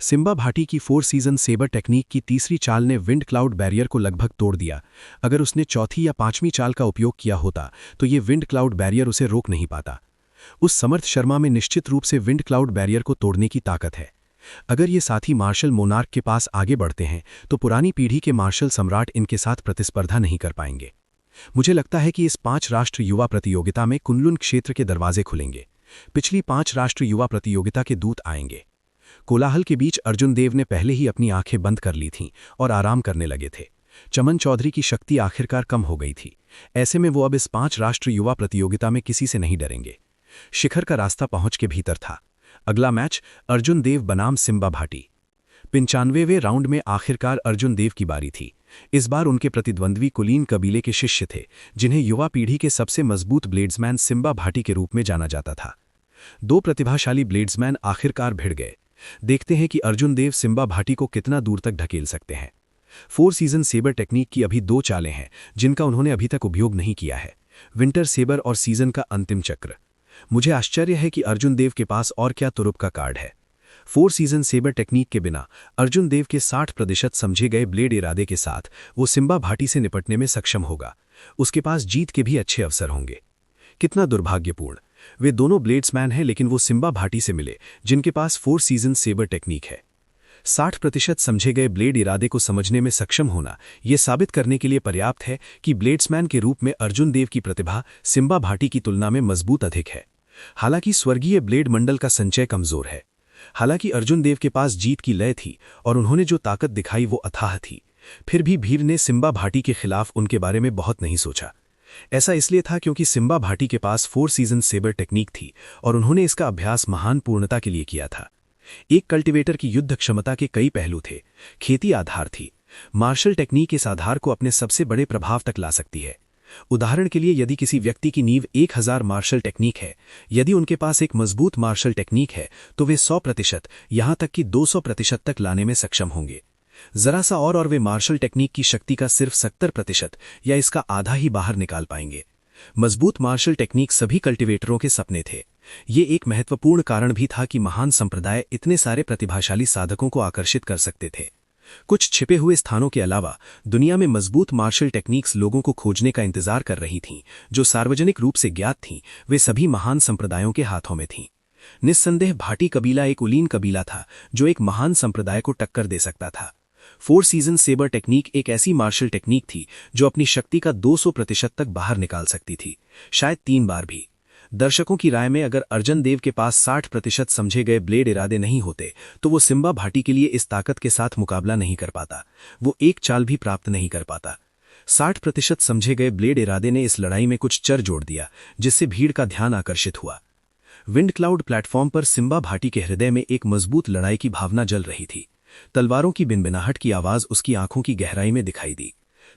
सिम्बा भाटी की 4 सीजन सेबर टेक्निक की तीसरी चाल ने विंड क्लाउड बैरियर को लगभग तोड़ दिया। अगर उसने चौथी या 5वीं चाल का उपयोग किया होता तो ये विंड क्लाउड बैरियर उसे रोक नहीं पाता। उस समर्थ शर्मा में निश्चित रूप से विंड क्लाउड बैरियर को तोड़ने की ताकत है। अगर ये साथी मार्शल मोनार्क के पास आगे बढ़ते हैं तो पुरानी पीढ़ी के मार्शल सम्राट इनके साथ प्रतिस्पर्धा नहीं कर पाएंगे। मुझे लगता है कि इस 5 राष्ट्र युवा प्रतियोगिता में कुनलुन क्षेत्र के दरवाजे खुलेंगे। पिछली 5 राष्ट्र युवा प्रतियोगिता के दूत आएंगे। कोलाहल के बीच अर्जुन देव ने पहले ही अपनी आंखें बंद कर ली थीं और आराम करने लगे थे। चमन चौधरी की शक्ति आखिरकार कम हो गई थी। ऐसे में वो अब इस 5 राष्ट्र युवा प्रतियोगिता में किसी से नहीं डरेंगे। शिखर का रास्ता पहुंच के भीतर था। अगला मैच अर्जुन देव बनाम सिम्बा भाटी। 95वें राउंड में आखिरकार अर्जुन देव की बारी थी। इस बार उनके प्रतिद्वंद्वी कुलीन कबीले के शिष्य थे, जिन्हें युवा पीढ़ी के सबसे मजबूत ब्लेड्समैन सिम्बा भाटी के रूप में जाना जाता था। 2 प्रतिभाशाली ब्लेड्समैन आखिरकार भिड़ गए। देखते हैं कि अर्जुन देव सिम्बा भाटी को कितना दूर तक ढकेल सकते हैं। 4 सीजन सेबर टेक्निक की अभी 2 चालें हैं जिनका उन्होंने अभी तक उपयोग नहीं किया है। विंटर सेबर और सीजन का अंतिम चक्र। मुझे आश्चर्य है कि अर्जुन देव के पास और क्या तुरुप का कार्ड है। 4 सीजन सेबर टेक्निक के बिना अर्जुन देव के 60% समझे गए ब्लेड इरादे के साथ वो सिम्बा भाटी से निपटने में सक्षम होगा। उसके पास जीत के भी अच्छे अवसर होंगे। कितना दुर्भाग्यपूर्ण, वे दोनों ब्लेड्समैन हैं लेकिन वो सिम्बा भाटी से मिले जिनके पास 4 सीजन सेबर टेक्निक है। 60% समझे गए ब्लेड इरादे को समझने में सक्षम होना यह साबित करने के लिए पर्याप्त है कि ब्लेड्समैन के रूप में अर्जुन देव की प्रतिभा सिम्बा भाटी की तुलना में मजबूत अधिक है। हालांकि स्वर्गीय ब्लेड मंडल का संचय कमजोर है। हालांकि अर्जुन देव के पास जीत की लय थी और उन्होंने जो ताकत दिखाई वो अथाह थी, फिर भी भीड़ ने सिम्बा भाटी के खिलाफ उनके बारे में बहुत नहीं सोचा। ऐसा इसलिए था क्योंकि सिम्बा भाटी के पास 4 सीजन सेबर टेक्निक थी और उन्होंने इसका अभ्यास महान पूर्णता के लिए किया था। एक कल्टीवेटर की युद्ध क्षमता के कई पहलू थे। खेती आधार थी। मार्शल टेक्निक इस आधार को अपने सबसे बड़े प्रभाव तक ला सकती है। उदाहरण के लिए यदि किसी व्यक्ति की नींव 1000 मार्शल टेक्निक है, यदि उनके पास एक मजबूत मार्शल टेक्निक है तो वे 100% यहां तक कि 200% तक लाने में सक्षम होंगे। जरा सा और वे मार्शल टेक्निक की शक्ति का सिर्फ 70% या इसका आधा ही बाहर निकाल पाएंगे। मजबूत मार्शल टेक्निक सभी कल्टीवेटरों के सपने थे। ये एक महत्वपूर्ण कारण भी था कि महान संप्रदाय इतने सारे प्रतिभाशाली साधकों को आकर्षित कर सकते थे। कुछ छिपे हुए स्थानों के अलावा दुनिया में मजबूत मार्शल टेक्निक्स लोगों को खोजने का इंतजार कर रही थीं, जो सार्वजनिक रूप से ज्ञात थीं। वे सभी महान संप्रदायों के हाथों में थीं। निस्संदेह भाटी कबीला एक कुलीन कबीला था जो एक महान संप्रदाय को टक्कर दे सकता था। 4 सीजन सेबर टेक्निक एक ऐसी मार्शल टेक्निक थी जो अपनी शक्ति का 200% तक बाहर निकाल सकती थी, शायद 3 बार भी। दर्शकों की राय में अगर अर्जुन देव के पास 60% समझे गए ब्लेड इरादे नहीं होते तो वो सिम्बा भाटी के लिए इस ताकत के साथ मुकाबला नहीं कर पाता। वो एक चाल भी प्राप्त नहीं कर पाता। 60% समझे गए ब्लेड इरादे ने इस लड़ाई में कुछ चर जोड़ दिया जिससे भीड़ का ध्यान आकर्षित हुआ। विंड क्लाउड प्लेटफॉर्म पर सिम्बा भाटी के हृदय में एक मजबूत लड़ाई की भावना जल रही थी। तलवारों की बिनबिनाहट की आवाज उसकी आंखों की गहराई में दिखाई दी।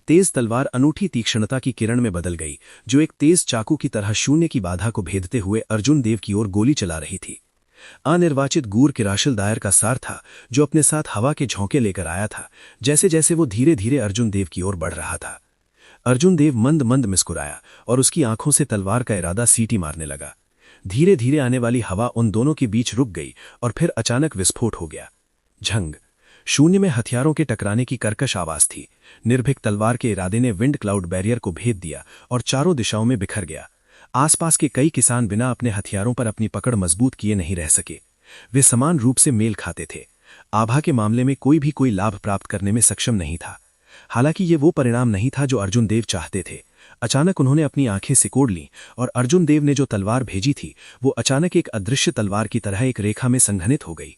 तेज तलवार अनूठी तीक्ष्णता की किरण में बदल गई, जो एक तेज चाकू की तरह शून्य की बाधा को भेदते हुए अर्जुन देव की ओर गोली चला रही थी। अनिर्वाचित गूर किराशल दायर का सार था जो अपने साथ हवा के झोंके लेकर आया था जैसे जैसे वो धीरे धीरे अर्जुन देव की ओर बढ़ रहा था। अर्जुन देव मंद मंद मुस्कुराया और उसकी आंखों से तलवार का इरादा सीटी मारने लगा। धीरे धीरे आने वाली हवा उन दोनों के बीच रुक गई और फिर अचानक विस्फोट हो गया। झंग। शून्य में हथियारों के टकराने की कर्कश आवाज थी। निर्भीक तलवार के इरादे ने विंड क्लाउड बैरियर को भेद दिया और चारों दिशाओं में बिखर गया। आसपास के कई किसान बिना अपने हथियारों पर अपनी पकड़ मजबूत किए नहीं रह सके। वे समान रूप से मेल खाते थे। आभा के मामले में कोई लाभ प्राप्त करने में सक्षम नहीं था। हालांकि ये वो परिणाम नहीं था जो अर्जुन देव चाहते थे। अचानक उन्होंने अपनी आंखें सिकोड़ लीं और अर्जुन देव ने जो तलवार भेजी थी वो अचानक एक अदृश्य तलवार की तरह एक रेखा में संघनित हो गई।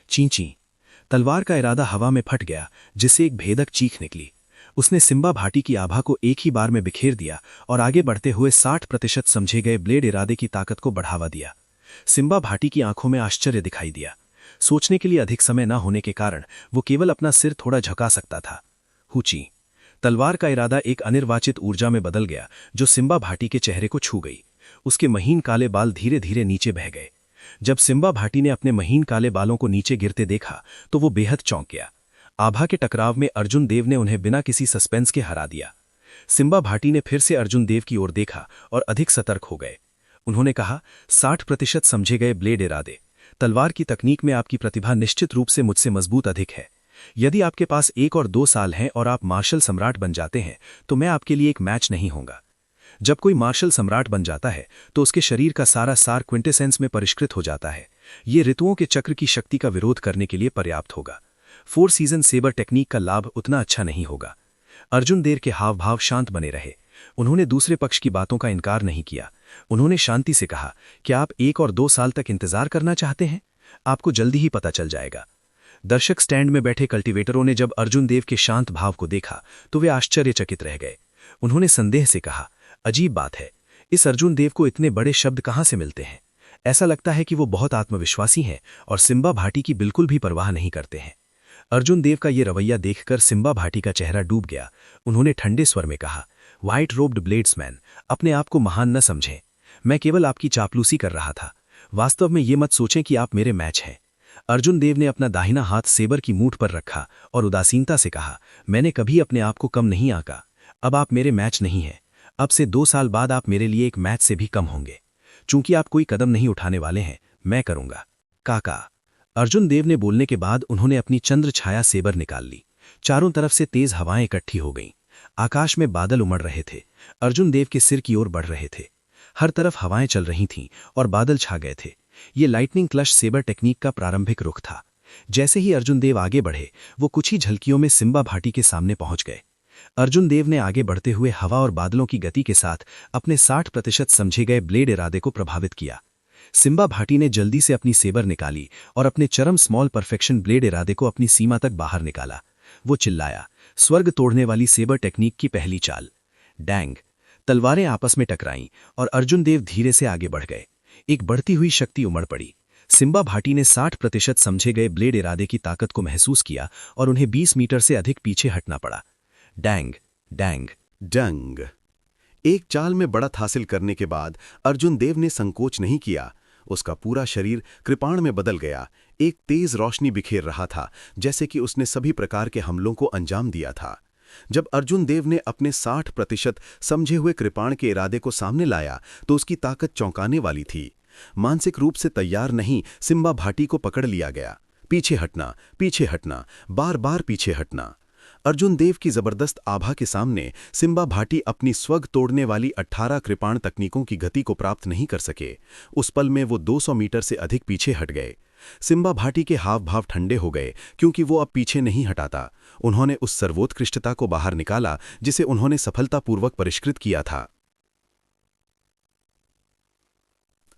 चींची। तलवार का इरादा हवा में फट गया जिससे एक भेदक चीख निकली। उसने सिम्बा भाटी की आभा को एक ही बार में बिखेर दिया और आगे बढ़ते हुए 60% समझे गए ब्लेड इरादे की ताकत को बढ़ावा दिया। सिम्बा भाटी की आंखों में आश्चर्य दिखाई दिया। सोचने के लिए अधिक समय न होने के कारण वो केवल अपना सिर थोड़ा झुका सकता था। हुची। तलवार का इरादा एक अनिर्वाचित ऊर्जा में बदल गया जो सिम्बा भाटी के चेहरे को छू गई। उसके महीन काले बाल धीरे धीरे नीचे बह गए। जब सिम्बा भाटी ने अपने महीन काले बालों को नीचे गिरते देखा तो वो बेहद चौंक गया। आभा के टकराव में अर्जुन देव ने उन्हें बिना किसी सस्पेंस के हरा दिया। सिम्बा भाटी ने फिर से अर्जुन देव की ओर देखा और अधिक सतर्क हो गए। उन्होंने कहा, 60% समझे गए ब्लेड इरादे। तलवार की तकनीक में आपकी प्रतिभा निश्चित रूप से मुझसे मजबूत अधिक है। यदि आपके पास 1 और 2 साल हैं और आप मार्शल सम्राट बन जाते हैं तो मैं आपके लिए एक मैच नहीं होगा। जब कोई मार्शल सम्राट बन जाता है तो उसके शरीर का सारा सार क्विंटेसेंस में परिष्कृत हो जाता है। ये ऋतुओं के चक्र की शक्ति का विरोध करने के लिए पर्याप्त होगा। 4 सीजन सेबर टेक्निक का लाभ उतना अच्छा नहीं होगा। अर्जुन देव के हाव भाव शांत बने रहे। उन्होंने दूसरे पक्ष की बातों का इनकार नहीं किया। उन्होंने शांति से कहा, क्या आप 1 और 2 साल तक इंतजार करना चाहते हैं? आपको जल्दी ही पता चल जाएगा। दर्शक स्टैंड में बैठे कल्टीवेटरों ने जब अर्जुन देव के शांत भाव को देखा तो वे आश्चर्यचकित रह गए। उन्होंने संदेह से कहा, अजीब बात है, इस अर्जुन देव को इतने बड़े शब्द कहाँ से मिलते हैं? ऐसा लगता है कि वो बहुत आत्मविश्वासी हैं और सिम्बा भाटी की बिल्कुल भी परवाह नहीं करते हैं। अर्जुन देव का ये रवैया देखकर सिम्बा भाटी का चेहरा डूब गया। उन्होंने ठंडे स्वर में कहा, व्हाइट रोब्ड ब्लेड्समैन, अपने आप को महान न समझें। मैं केवल आपकी चापलूसी कर रहा था। वास्तव में ये मत सोचें कि आप मेरे मैच हैं। अर्जुन देव ने अपना दाहिना हाथ सेबर की मूठ पर रखा और उदासीनता से कहा, मैंने कभी अपने आप को कम नहीं आंका। अब आप मेरे मैच नहीं हैं। अब से 2 साल बाद आप मेरे लिए एक मैच से भी कम होंगे। चूंकि आप कोई कदम नहीं उठाने वाले हैं, मैं करूंगा। काका। अर्जुन देव ने बोलने के बाद उन्होंने अपनी चंद्र छाया सेबर निकाल ली। चारों तरफ से तेज हवाएं इकट्ठी हो गईं। आकाश में बादल उमड़ रहे थे। अर्जुन देव के सिर की ओर बढ़ रहे थे। हर तरफ हवाएं चल रही थीं और बादल छा गए थे। ये लाइटनिंग क्लश सेबर टेक्निक का प्रारंभिक रुख था। जैसे ही अर्जुन देव आगे बढ़े, वो कुछ ही झलकियों में सिम्बा भाटी के सामने पहुंच गए। अर्जुन देव ने आगे बढ़ते हुए हवा और बादलों की गति के साथ अपने 60% समझे गए ब्लेड इरादे को प्रभावित किया। सिम्बा भाटी ने जल्दी से अपनी सेबर निकाली और अपने चरम स्मॉल परफेक्शन ब्लेड इरादे को अपनी सीमा तक बाहर निकाला। वो चिल्लाया, स्वर्ग तोड़ने वाली सेबर टेक्निक की पहली चाल। डैंग। तलवारें आपस में टकराईं और अर्जुन देव धीरे से आगे बढ़ गए। एक बढ़ती हुई शक्ति उमड़ पड़ी। सिम्बा भाटी ने 60% समझे गए ब्लेड इरादे की ताकत को महसूस किया और उन्हें 20 मीटर से अधिक पीछे हटना पड़ा। डैंग डैंग डंग। एक चाल में बढ़त हासिल करने के बाद अर्जुन देव ने संकोच नहीं किया। उसका पूरा शरीर कृपाण में बदल गया। एक तेज रोशनी बिखेर रहा था, जैसे कि उसने सभी प्रकार के हमलों को अंजाम दिया था। जब अर्जुन देव ने अपने 60% समझे हुए कृपाण के इरादे को सामने लाया तो उसकी ताकत चौंकाने वाली थी। मानसिक रूप से तैयार नहीं सिम्बा भाटी को पकड़ लिया गया। पीछे हटना, बार बार पीछे हटना। अर्जुन देव की जबरदस्त आभा के सामने सिम्बा भाटी अपनी स्वग तोड़ने वाली 18 कृपाण तकनीकों की गति को प्राप्त नहीं कर सके। उस पल में वो 200 मीटर से अधिक पीछे हट गए। सिम्बा भाटी के हाव भाव ठंडे हो गए, क्योंकि वो अब पीछे नहीं हटाता। उन्होंने उस सर्वोत्कृष्टता को बाहर निकाला जिसे उन्होंने सफलतापूर्वक परिष्कृत किया था।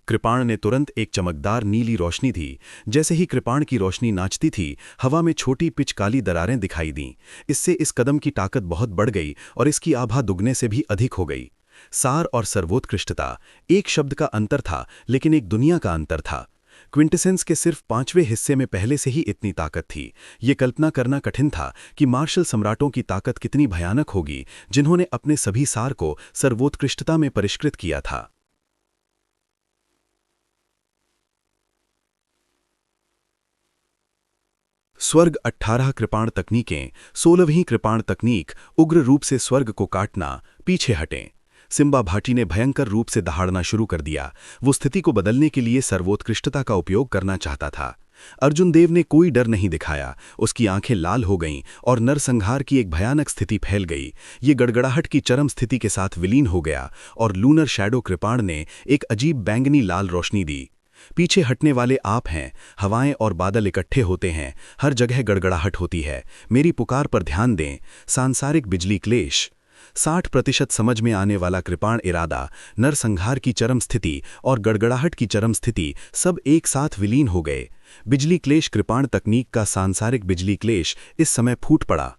कृपाण ने तुरंत एक चमकदार नीली रोशनी दी। जैसे ही कृपाण की रोशनी नाचती थी, हवा में छोटी पिच काली दरारें दिखाई दीं। इससे इस कदम की ताकत बहुत बढ़ गई और इसकी आभा दुगने से भी अधिक हो गई। सार और सर्वोत्कृष्टता एक शब्द का अंतर था, लेकिन एक दुनिया का अंतर था। क्विंटेसेंस के सिर्फ 5वें हिस्से में पहले से ही इतनी ताकत थी। ये कल्पना करना कठिन था कि मार्शल सम्राटों की ताकत कितनी भयानक होगी, जिन्होंने अपने सभी सार को सर्वोत्कृष्टता में परिष्कृत किया था। स्वर्ग 18 कृपाण तकनीकें। 16वीं कृपाण तकनीक उग्र रूप से स्वर्ग को काटना। पीछे हटें। सिम्बा भाटी ने भयंकर रूप से दहाड़ना शुरू कर दिया। वो स्थिति को बदलने के लिए सर्वोत्कृष्टता का उपयोग करना चाहता था। अर्जुन देव ने कोई डर नहीं दिखाया। उसकी आंखें लाल हो गईं और नरसंहार की एक भयानक स्थिति फैल गई। ये गड़गड़ाहट की चरम स्थिति के साथ विलीन हो गया और लूनर शैडो कृपाण ने एक अजीब बैंगनी लाल रोशनी दी। पीछे हटने वाले आप हैं। हवाएं और बादल इकट्ठे होते हैं। हर जगह गड़गड़ाहट होती है। मेरी पुकार पर ध्यान दें। सांसारिक बिजली क्लेश। 60% समझ में आने वाला कृपाण इरादा, नरसंहार की चरम स्थिति और गड़गड़ाहट की चरम स्थिति सब एक साथ विलीन हो गए। बिजली क्लेश कृपाण तकनीक का सांसारिक बिजली क्लेश इस समय फूट पड़ा।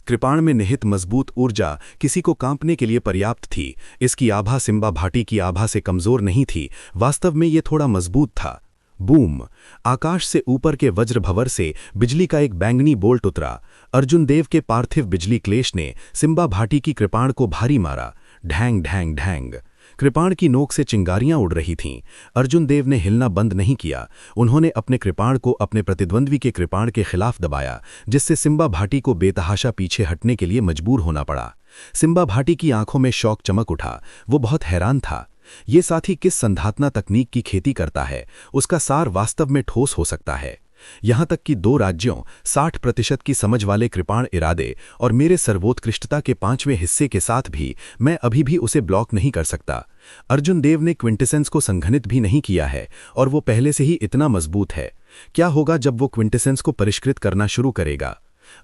कृपाण में निहित मजबूत ऊर्जा किसी को कांपने के लिए पर्याप्त थी। इसकी आभा सिम्बा भाटी की आभा से कमजोर नहीं थी। वास्तव में ये थोड़ा मजबूत था। बूम! आकाश से ऊपर के वज्र भंवर से बिजली का एक बैंगनी बोल्ट उतरा। अर्जुन देव के पार्थिव बिजली क्लेश ने सिम्बा भाटी की कृपाण को भारी मारा। ढैंग ढैंग ढैंग। कृपाण की नोक से चिंगारियां उड़ रही थीं। अर्जुन देव ने हिलना बंद नहीं किया। उन्होंने अपने कृपाण को अपने प्रतिद्वंद्वी के कृपाण के खिलाफ दबाया, जिससे सिम्बा भाटी को बेतहाशा पीछे हटने के लिए मजबूर होना पड़ा। सिम्बा भाटी की आंखों में शौक चमक उठा। वो बहुत हैरान था। ये साथी किस संधातना तकनीक की खेती करता है? उसका सार वास्तव में ठोस हो सकता है। यहाँ तक कि 2 राज्यों 60% की समझ वाले कृपाण इरादे और मेरे सर्वोत्कृष्टता के 5वें हिस्से के साथ भी मैं अभी भी उसे ब्लॉक नहीं कर सकता। अर्जुन देव ने क्विंटेसेंस को संघनित भी नहीं किया है और वो पहले से ही इतना मजबूत है। क्या होगा जब वो क्विंटेसेंस को परिष्कृत करना शुरू करेगा?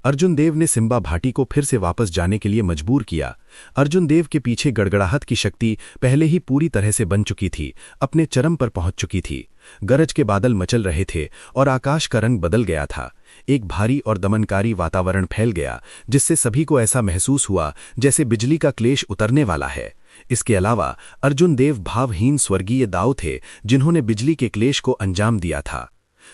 अर्जुन देव ने सिम्बा भाटी को फिर से वापस जाने के लिए मजबूर किया। अर्जुन देव के पीछे गड़गड़ाहट की शक्ति पहले ही पूरी तरह से बन चुकी थी, अपने चरम पर पहुंच चुकी थी। गरज के बादल मचल रहे थे और आकाश का रंग बदल गया था। एक भारी और दमनकारी वातावरण फैल गया, जिससे सभी को ऐसा महसूस हुआ जैसे बिजली का क्लेश उतरने वाला है। इसके अलावा अर्जुन देव भावहीन स्वर्गीय दाऊ थे, जिन्होंने बिजली के क्लेश को अंजाम दिया था।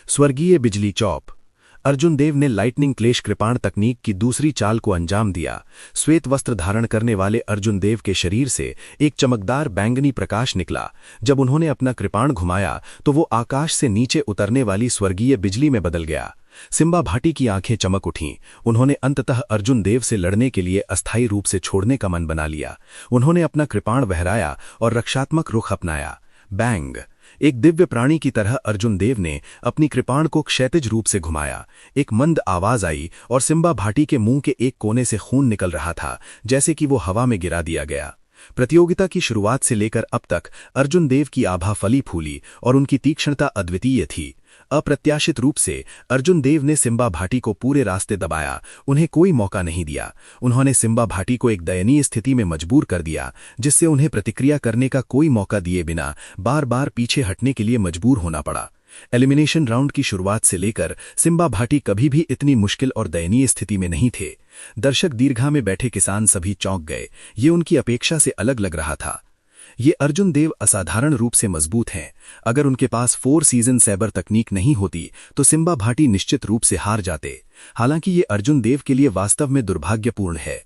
स्वर्गीय बिजली चौप। अर्जुन देव ने लाइटनिंग क्लेश कृपाण तकनीक की दूसरी चाल को अंजाम दिया। श्वेत वस्त्र धारण करने वाले अर्जुन देव के शरीर से एक चमकदार बैंगनी प्रकाश निकला। जब उन्होंने अपना कृपाण घुमाया तो वो आकाश से नीचे उतरने वाली स्वर्गीय बिजली में बदल गया। सिम्बा भाटी की आंखें चमक उठीं। उन्होंने अंततः अर्जुन देव से लड़ने के लिए अस्थायी रूप से छोड़ने का मन बना लिया। उन्होंने अपना कृपाण बहराया और रक्षात्मक रुख अपनाया। बैंग। एक दिव्य प्राणी की तरह अर्जुन देव ने अपनी कृपाण को क्षैतिज रूप से घुमाया। एक मंद आवाज आई और सिम्बा भाटी के मुंह के एक कोने से खून निकल रहा था, जैसे कि वो हवा में गिरा दिया गया। प्रतियोगिता की शुरुआत से लेकर अब तक अर्जुन देव की आभा फली फूली और उनकी तीक्ष्णता अद्वितीय थी। अप्रत्याशित रूप से अर्जुन देव ने सिम्बा भाटी को पूरे रास्ते दबाया, उन्हें कोई मौका नहीं दिया। उन्होंने सिम्बा भाटी को एक दयनीय स्थिति में मजबूर कर दिया, जिससे उन्हें प्रतिक्रिया करने का कोई मौका दिए बिना बार बार पीछे हटने के लिए मजबूर होना पड़ा। एलिमिनेशन राउंड की शुरुआत से लेकर सिम्बा भाटी कभी भी इतनी मुश्किल और दयनीय स्थिति में नहीं थे। दर्शक दीर्घा में बैठे किसान सभी चौंक गए। ये उनकी अपेक्षा से अलग लग रहा था। ये अर्जुन देव असाधारण रूप से मजबूत हैं। अगर उनके पास 4 सीजन सैबर तकनीक नहीं होती तो सिम्बा भाटी निश्चित रूप से हार जाते। हालांकि ये अर्जुन देव के लिए वास्तव में दुर्भाग्यपूर्ण है।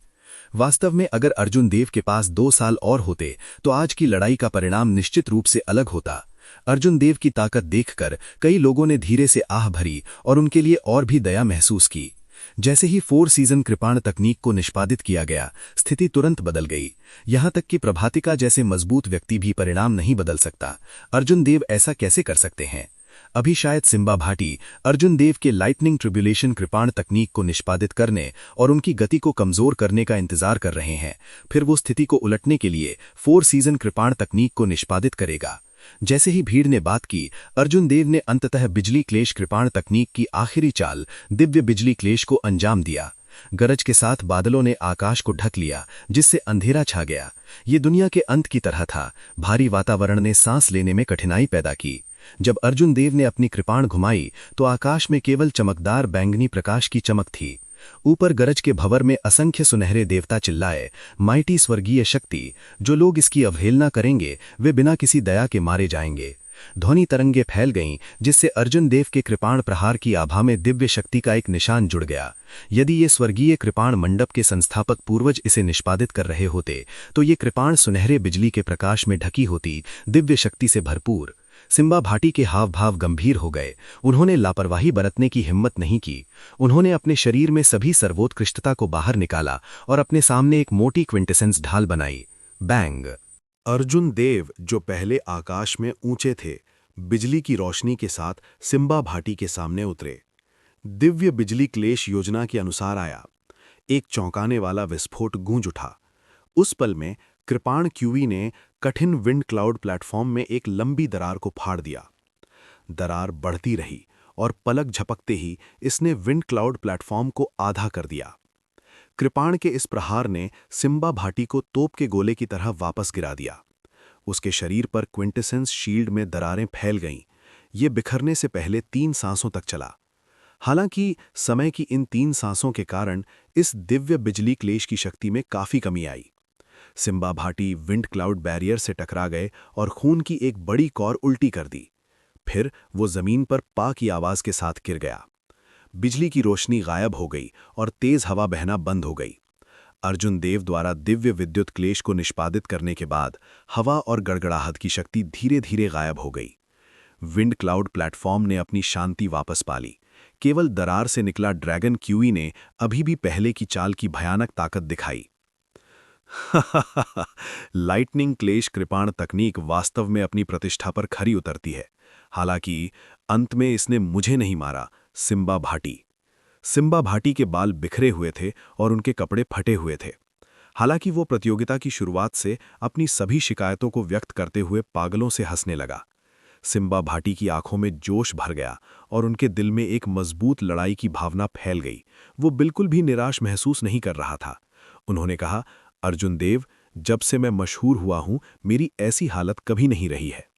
वास्तव में अगर अर्जुन देव के पास 2 साल और होते तो आज की लड़ाई का परिणाम निश्चित रूप से अलग होता। अर्जुन देव की ताकत देखकर कई लोगों ने धीरे से आह भरी और उनके लिए और भी दया महसूस की। जैसे ही 4 सीजन कृपाण तकनीक को निष्पादित किया गया, स्थिति तुरंत बदल गई। यहां तक कि प्रभातिका जैसे मजबूत व्यक्ति भी परिणाम नहीं बदल सकता। अर्जुन देव ऐसा कैसे कर सकते हैं? अभी शायद सिम्बा भाटी अर्जुन देव के लाइटनिंग ट्रिब्यूलेशन कृपाण तकनीक को निष्पादित करने और उनकी गति को कमजोर करने का इंतजार कर रहे हैं। फिर वो स्थिति को उलटने के लिए 4 सीजन कृपाण तकनीक को निष्पादित करेगा। जैसे ही भीड़ ने बात की, अर्जुन देव ने अंततः बिजली क्लेश कृपाण तकनीक की आखिरी चाल दिव्य बिजली क्लेश को अंजाम दिया। गरज के साथ बादलों ने आकाश को ढक लिया, जिससे अंधेरा छा गया। ये दुनिया के अंत की तरह था। भारी वातावरण ने सांस लेने में कठिनाई पैदा की। जब अर्जुन देव ने अपनी कृपाण घुमाई तो आकाश में केवल चमकदार बैंगनी प्रकाश की चमक थी। ऊपर गरज के भंवर में असंख्य सुनहरे देवता चिल्लाए, माइटी स्वर्गीय शक्ति, जो लोग इसकी अवहेलना करेंगे वे बिना किसी दया के मारे जाएंगे। ध्वनि तरंगे फैल गईं, जिससे अर्जुन देव के कृपाण प्रहार की आभा में दिव्य शक्ति का एक निशान जुड़ गया। यदि ये स्वर्गीय कृपाण मंडप के संस्थापक पूर्वज इसे निष्पादित कर रहे होते तो ये कृपाण सुनहरे बिजली के प्रकाश में ढकी होती, दिव्य शक्ति से भरपूर। सिम्बा भाटी के हाव भाव गंभीर हो गए। उन्होंने लापरवाही बरतने की हिम्मत नहीं की। उन्होंने अपने शरीर में सभी सर्वोत्कृष्टता को बाहर निकाला और अपने सामने एक मोटी क्विंटेसेंस ढाल बनाई। बैंग। अर्जुन देव, जो पहले आकाश में ऊंचे थे, बिजली की रोशनी के साथ सिम्बा भाटी के सामने उतरे। दिव्य बिजली क्लेश योजना के अनुसार आया। एक चौंकाने वाला विस्फोट गूंज उठा। उस पल में कृपाण क्यूवी ने कठिन विंड क्लाउड प्लेटफॉर्म में एक लंबी दरार को फाड़ दिया। दरार बढ़ती रही और पलक झपकते ही इसने विंड क्लाउड प्लेटफॉर्म को आधा कर दिया। कृपाण के इस प्रहार ने सिम्बा भाटी को तोप के गोले की तरह वापस गिरा दिया। उसके शरीर पर क्विंटेसेंस शील्ड में दरारें फैल गईं। ये बिखरने से पहले 3 सांसों तक चला। हालांकि समय की इन 3 सांसों के कारण इस दिव्य बिजली क्लेश की शक्ति में काफी कमी आई। Simba Bhati wind cloud barrier से टकरा गए और खून की एक बड़ी कौर उल्टी कर दी। फिर वो जमीन पर पा की आवाज के साथ गिर गया। बिजली की रोशनी गायब हो गई और तेज हवा बहना बंद हो गई। अर्जुन देव द्वारा दिव्य विद्युत क्लेश को निष्पादित करने के बाद हवा और गड़गड़ाहट की शक्ति धीरे धीरे गायब हो गई। विंड क्लाउड प्लेटफॉर्म ने अपनी शांति वापस पा ली। केवल दरार से निकला ड्रैगन क्यूई ने अभी भी पहले की चाल की भयानक ताकत दिखाई। लाइटनिंग क्लेश कृपाण तकनीक वास्तव में अपनी प्रतिष्ठा पर खरी उतरती है। हालांकि अंत में इसने मुझे नहीं मारा, सिम्बा भाटी। सिम्बा भाटी के बाल बिखरे हुए थे और उनके कपड़े फटे हुए थे। हालांकि वो प्रतियोगिता की शुरुआत से अपनी सभी शिकायतों को व्यक्त करते हुए पागलों से हंसने लगा। सिम्बा भाटी की आंखों में जोश भर गया और उनके दिल में एक मजबूत लड़ाई की भावना फैल गई। वो बिल्कुल भी निराश महसूस नहीं कर रहा था। उन्होंने कहा, अर्जुन देव, जब से मैं मशहूर हुआ हूं, मेरी ऐसी हालत कभी नहीं रही है।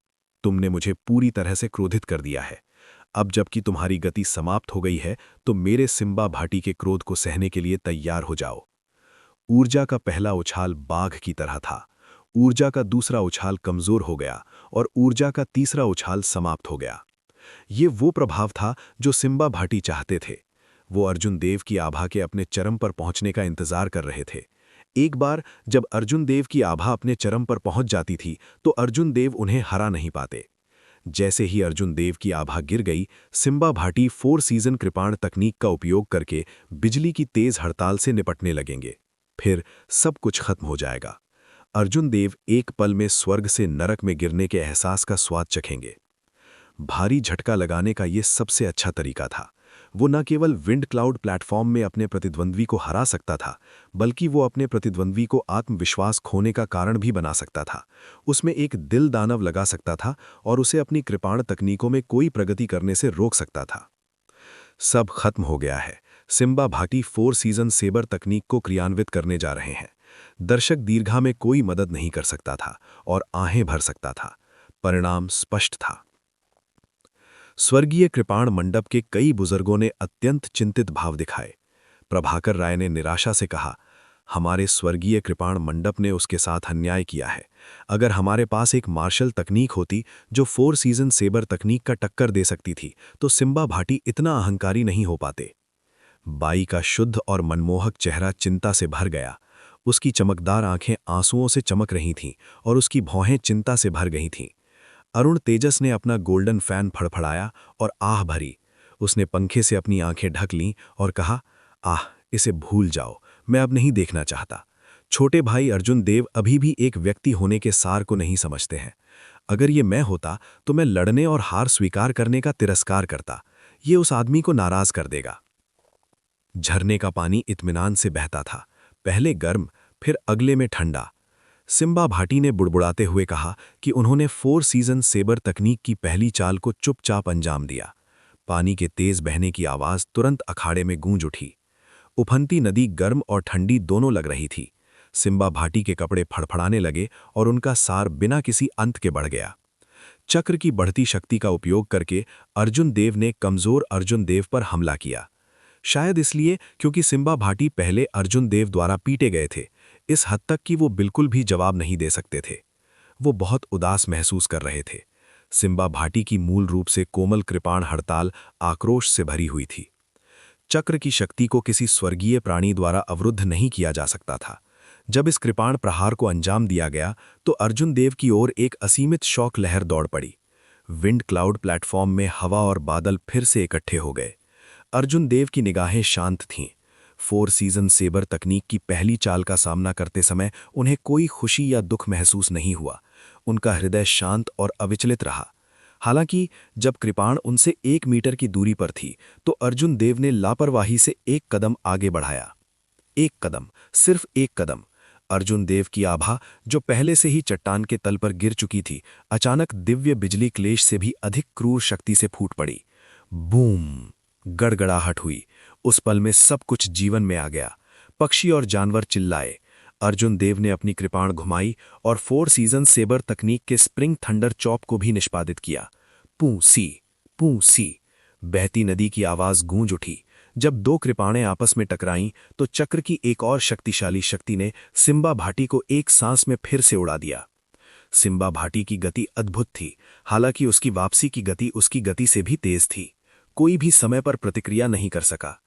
तुमने मुझे पूरी तरह से क्रोधित कर दिया है। अब जबकि तुम्हारी गति समाप्त हो गई है, तो मेरे सिम्बा भाटी के क्रोध को सहने के लिए तैयार हो जाओ। ऊर्जा का पहला उछाल बाघ की तरह था। ऊर्जा का दूसरा उछाल कमजोर हो गया और ऊर्जा का तीसरा उछाल समाप्त हो गया। ये वो प्रभाव था जो सिम्बा भाटी चाहते थे। वो अर्जुन देव की आभा के अपने चरम पर पहुंचने का इंतजार कर रहे थे। एक बार जब अर्जुन देव की आभा अपने चरम पर पहुंच जाती थी, तो अर्जुन देव उन्हें हरा नहीं पाते। जैसे ही अर्जुन देव की आभा गिर गई, सिम्बा भाटी 4 सीजन कृपाण तकनीक का उपयोग करके बिजली की तेज हड़ताल से निपटने लगेंगे। फिर सब कुछ खत्म हो जाएगा। अर्जुन देव एक पल में स्वर्ग से नरक में गिरने के एहसास का स्वाद चखेंगे। भारी झटका लगाने का ये सबसे अच्छा तरीका था। वो न केवल विंड क्लाउड प्लेटफॉर्म में अपने प्रतिद्वंद्वी को हरा सकता था, बल्कि वो अपने प्रतिद्वंद्वी को आत्मविश्वास खोने का कारण भी बना सकता था। उसमें एक दिल दानव लगा सकता था और उसे अपनी कृपाण तकनीकों में कोई प्रगति करने से रोक सकता था। सब खत्म हो गया है। सिम्बा भाटी 4 सीजन सेबर तकनीक को क्रियान्वित करने जा रहे हैं। दर्शक दीर्घा में कोई मदद नहीं कर सकता था और आहें भर सकता था। परिणाम स्पष्ट था। स्वर्गीय कृपाण मंडप के कई बुजुर्गों ने अत्यंत चिंतित भाव दिखाए। प्रभाकर राय ने निराशा से कहा, हमारे स्वर्गीय कृपाण मंडप ने उसके साथ अन्याय किया है। अगर हमारे पास एक मार्शल तकनीक होती जो 4 सीजन सेबर तकनीक का टक्कर दे सकती थी, तो सिम्बा भाटी इतना अहंकारी नहीं हो पाते। बाई का शुद्ध और मनमोहक चेहरा चिंता से भर गया। उसकी चमकदार आंखें आंसुओं से चमक रही थीं और उसकी भौहें चिंता से भर गई थीं। अरुण तेजस ने अपना गोल्डन फैन फड़फड़ाया और आह भरी। उसने पंखे से अपनी आंखें ढक लीं और कहा, आह, इसे भूल जाओ, मैं अब नहीं देखना चाहता। छोटे भाई अर्जुन देव अभी भी एक व्यक्ति होने के सार को नहीं समझते हैं। अगर ये मैं होता तो मैं लड़ने और हार स्वीकार करने का तिरस्कार करता। ये उस आदमी को नाराज कर देगा। झरने का पानी इत्मीनान से बहता था, पहले गर्म, फिर अगले में ठंडा। सिम्बा भाटी ने बुड़बुड़ाते हुए कहा कि उन्होंने 4 सीजन सेबर तकनीक की पहली चाल को चुपचाप अंजाम दिया। पानी के तेज बहने की आवाज तुरंत अखाड़े में गूंज उठी। उफनती नदी गर्म और ठंडी दोनों लग रही थी। सिम्बा भाटी के कपड़े फड़फड़ाने लगे और उनका सार बिना किसी अंत के बढ़ गया। चक्र की बढ़ती शक्ति का उपयोग करके अर्जुन देव ने कमजोर अर्जुन देव पर हमला किया। शायद इसलिए क्योंकि सिम्बा भाटी पहले अर्जुन देव द्वारा पीटे गए थे, इस हद तक कि वो बिल्कुल भी जवाब नहीं दे सकते थे। वो बहुत उदास महसूस कर रहे थे। सिम्बा भाटी की मूल रूप से कोमल कृपाण हड़ताल आक्रोश से भरी हुई थी। चक्र की शक्ति को किसी स्वर्गीय प्राणी द्वारा अवरुद्ध नहीं किया जा सकता था। जब इस कृपाण प्रहार को अंजाम दिया गया, तो अर्जुन देव की ओर एक असीमित शौक लहर दौड़ पड़ी। विंड क्लाउड प्लेटफॉर्म में हवा और बादल फिर से इकट्ठे हो गए। अर्जुन देव की निगाहें शांत थीं। 4 सीजन सेबर तकनीक की पहली चाल का सामना करते समय उन्हें कोई खुशी या दुख महसूस नहीं हुआ। उनका हृदय शांत और अविचलित रहा। हालांकि जब कृपाण उनसे 1 मीटर की दूरी पर थी, तो अर्जुन देव ने लापरवाही से एक कदम आगे बढ़ाया। एक कदम, सिर्फ एक कदम। अर्जुन देव की आभा, जो पहले से ही चट्टान के तल पर गिर चुकी थी, अचानक दिव्य बिजली क्लेश से भी अधिक क्रूर शक्ति से फूट पड़ी। बूम! गड़गड़ाहट हुई। उस पल में सब कुछ जीवन में आ गया। पक्षी और जानवर चिल्लाए। अर्जुन देव ने अपनी कृपाण घुमाई और 4 सीजन सेबर तकनीक के स्प्रिंग थंडर चॉप को भी निष्पादित किया। पू सी। बहती नदी की आवाज गूंज उठी। जब 2 कृपाणें आपस में टकराईं, तो चक्र की एक और शक्तिशाली शक्ति ने सिम्बा भाटी को एक सांस में फिर से उड़ा दिया। सिम्बा भाटी की गति अद्भुत थी, हालांकि उसकी वापसी की गति उसकी गति से भी तेज थी। कोई भी समय पर प्रतिक्रिया नहीं कर सका।